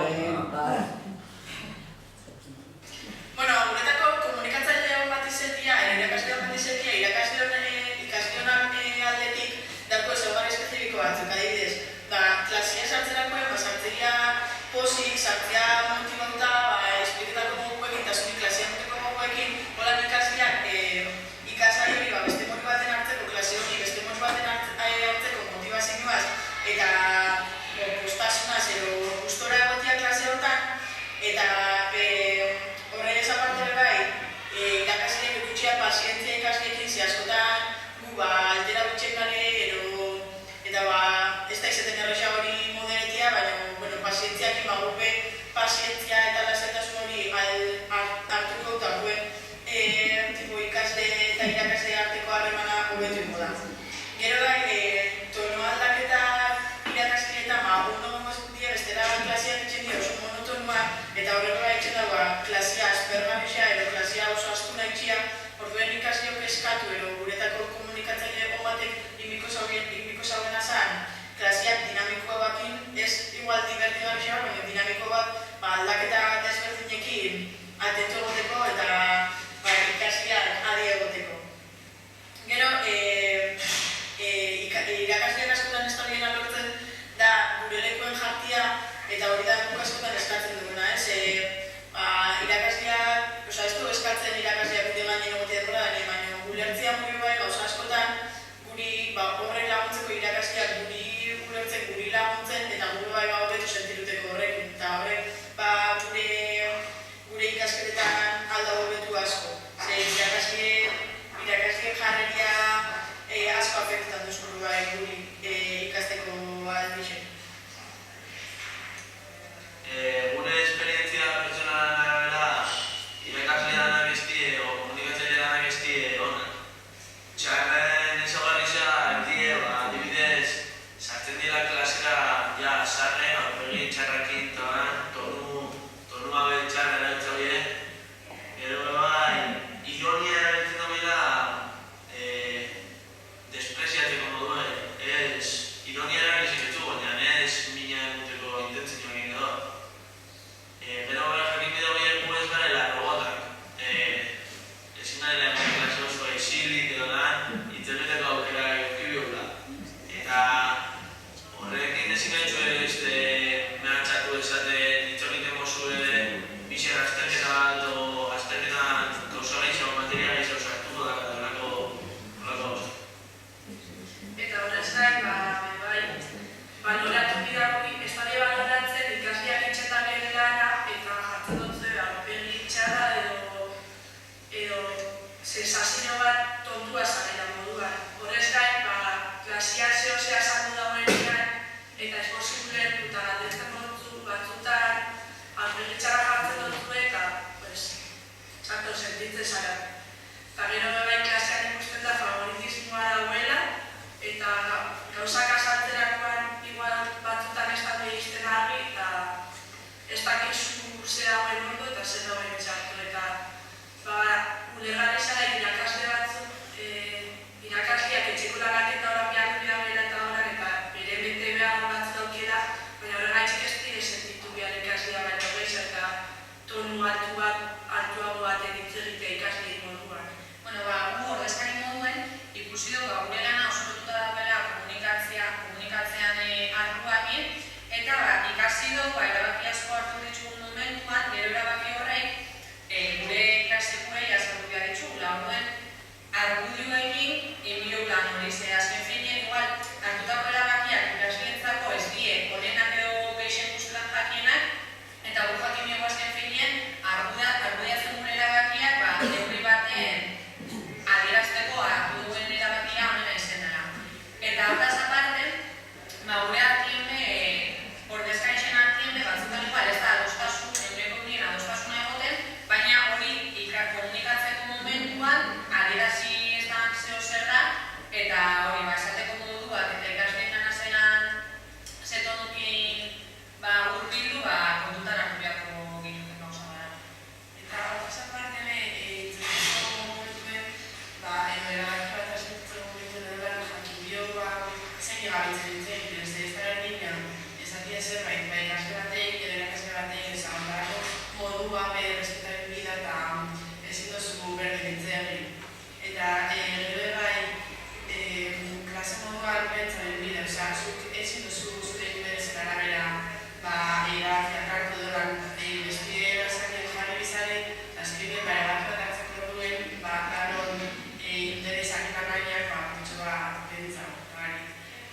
Bueno, guretako komunikatzaile bat izatea, irakasle bat izatea, ikasleonak aldetik dako ezaugarri espezifiko batzuk, adibidez, klasia sartzerakoen, sartzeria posik, sartzea motibatuta, espliketako moduekin, eta zuri klasia motiko moduekin, holan ikasleak ikasai hori beste modu baten hartzeko, klase hori beste modu baten hartzeko motivazioaz, eta gustasunaz edo gustora egotia klase hortan, eta horre esa parte bai, irakasleak ikutxea pazientzia ikasleekin, ze askotan gu altera dutxen gare, eta ez da izaten erresa hori moderetia, baina pazientziak imagupe, pazientzia eta lasaitasun hori hartuko eta ikasle eta irakasle arteko harremana hobetu ingo da. Gero bai, tono aldaketa irakasleetan, ondo dira bestera klaseak etxen dira oso monotonua, eta horreko bai etxen dagoa klasia aspergarrisa edo klasia oso astuna itxia, orduen ikasleok eskatu edo guretako komunikatzaile batek imiko zaudena zan, klasiak dinamikoa bakin, ez igual divertigarria, baina dinamiko bat aldaketa desberdinekin atentu egoteko eta ikasleak adi egoteko. Gero, irakasleak askotan ez da bien alortzen da gure lekuen jartia eta hori da guk askotan eskatzen duguna, ez? Irakasleak, ez du eskatzen irakasleak gure gainen egotea dela, baina gulertzea muri bai gauza askotan guri horrek laguntzeko irakasleak guri ulertzen, guri laguntzen eta gure bai hobetu sentiruteko horrekin. Eta horrek gure ikasketetan alda hobetu asko. Ze irakasleen jarreria asko afektan duzkuru bai guri ikasteko aldixen. Gure esperientzia pertsonalen arabera, irakaslean abestie o komunikatzailean abestie onak. Txarren ezaugarria erdie, adibidez, sartzen dira klasera ja sarre, aurpegi txarrakin tonu gabe txarra erabiltza hori. Gero bai, ironia erabiltzen da despreziatzeko moduen. Ironia erabiltzen ditu, baina ez mina eguteko intentzio egin edo. Gero jakin bide horiek gu ez garela robotak. Ezin garela egon klase oso exilik edo lan, interneteko aukera eukibiola. Eta horrekin ezin gaitxu mehatxatu esate ditxokiten mozue bixer azterketa bat o azterketan gauza gaitxo, materia gaitxo sartuko da kada horako. Eta horrez gain, baloratu bidako, ez bade baloratzen ikasleak itxetan ere lana eta jartzen dutze aurpegi txarra edo sensazio bat tontua zanera moduan. Horrez gain, klasia zehozea zango dagoenean eta ez posible eta galdetzen batzutan aurpegi txarra jartzen dutzu eta txarto sentitzen zara. Eta gero bai klasean ikusten da favoritismoa dagoela eta gauzak azaltzerakoan igual batzutan ez da behizten argi eta ez dakizu zea itzen ez da berdina, esatien zerbait, ikasle batek, edo irakasle batek, ezagontarako modua bere respetaren bida eta ezin dozu berdin itzen. Eta gero bai, klase moduan pentsaren bida, zuk ezin dozu zure interesen arabera erabakiak hartu dolan bestide erazakien jarri bizaren, azkenean erabakiak hartzeko duen, kanon interesak eta nahiak putxo pentsa.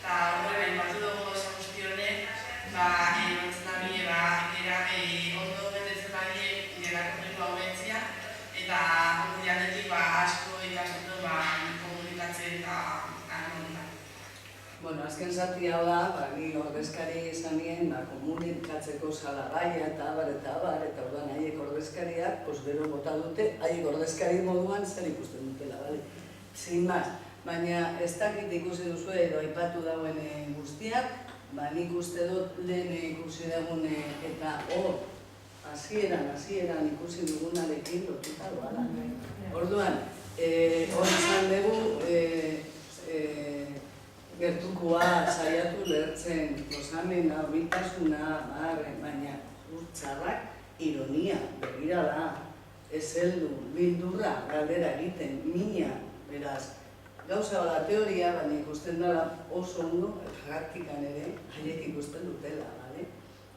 Eta horren, batu dugu gauza guzti honek, bantzen da bide, ondo betetzen badie, gerako prikoa hobetzia, eta hori aldetik asko ikasatu komunikatzen eta harmonika. Bueno, azken zati hau da, ni ordezkari izan nien, komunikatzeko salagaia eta abar, eta orduan haiek ordezkariak, gero bota dute, haiek ordezkari moduan zer ikusten dutela, bale? Zin maz, baina ez dakit ikusi duzu edo aipatu dauen guztiak, nik uste dut lehen ikusi dugun eta hor, hasieran ikusi dugunarekin lotuta doala. Orduan, hor izan dugu, gertukoa saiatu lertzen, gozamena, horitasuna, baina urtsarrak ironia, begira da, ez heldu, bildurra, galdera egiten, mina, beraz, gauza bada teoria, baina ikusten dela oso ondo, praktikan ere, haiek ikusten dutela, bale?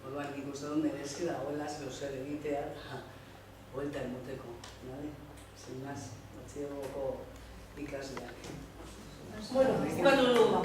Orduan ikusten dut merezi dagoela zer egitea, buelta emoteko, bale? Zinaz, batziagoko ikasleak. Bueno, bukatu dugu.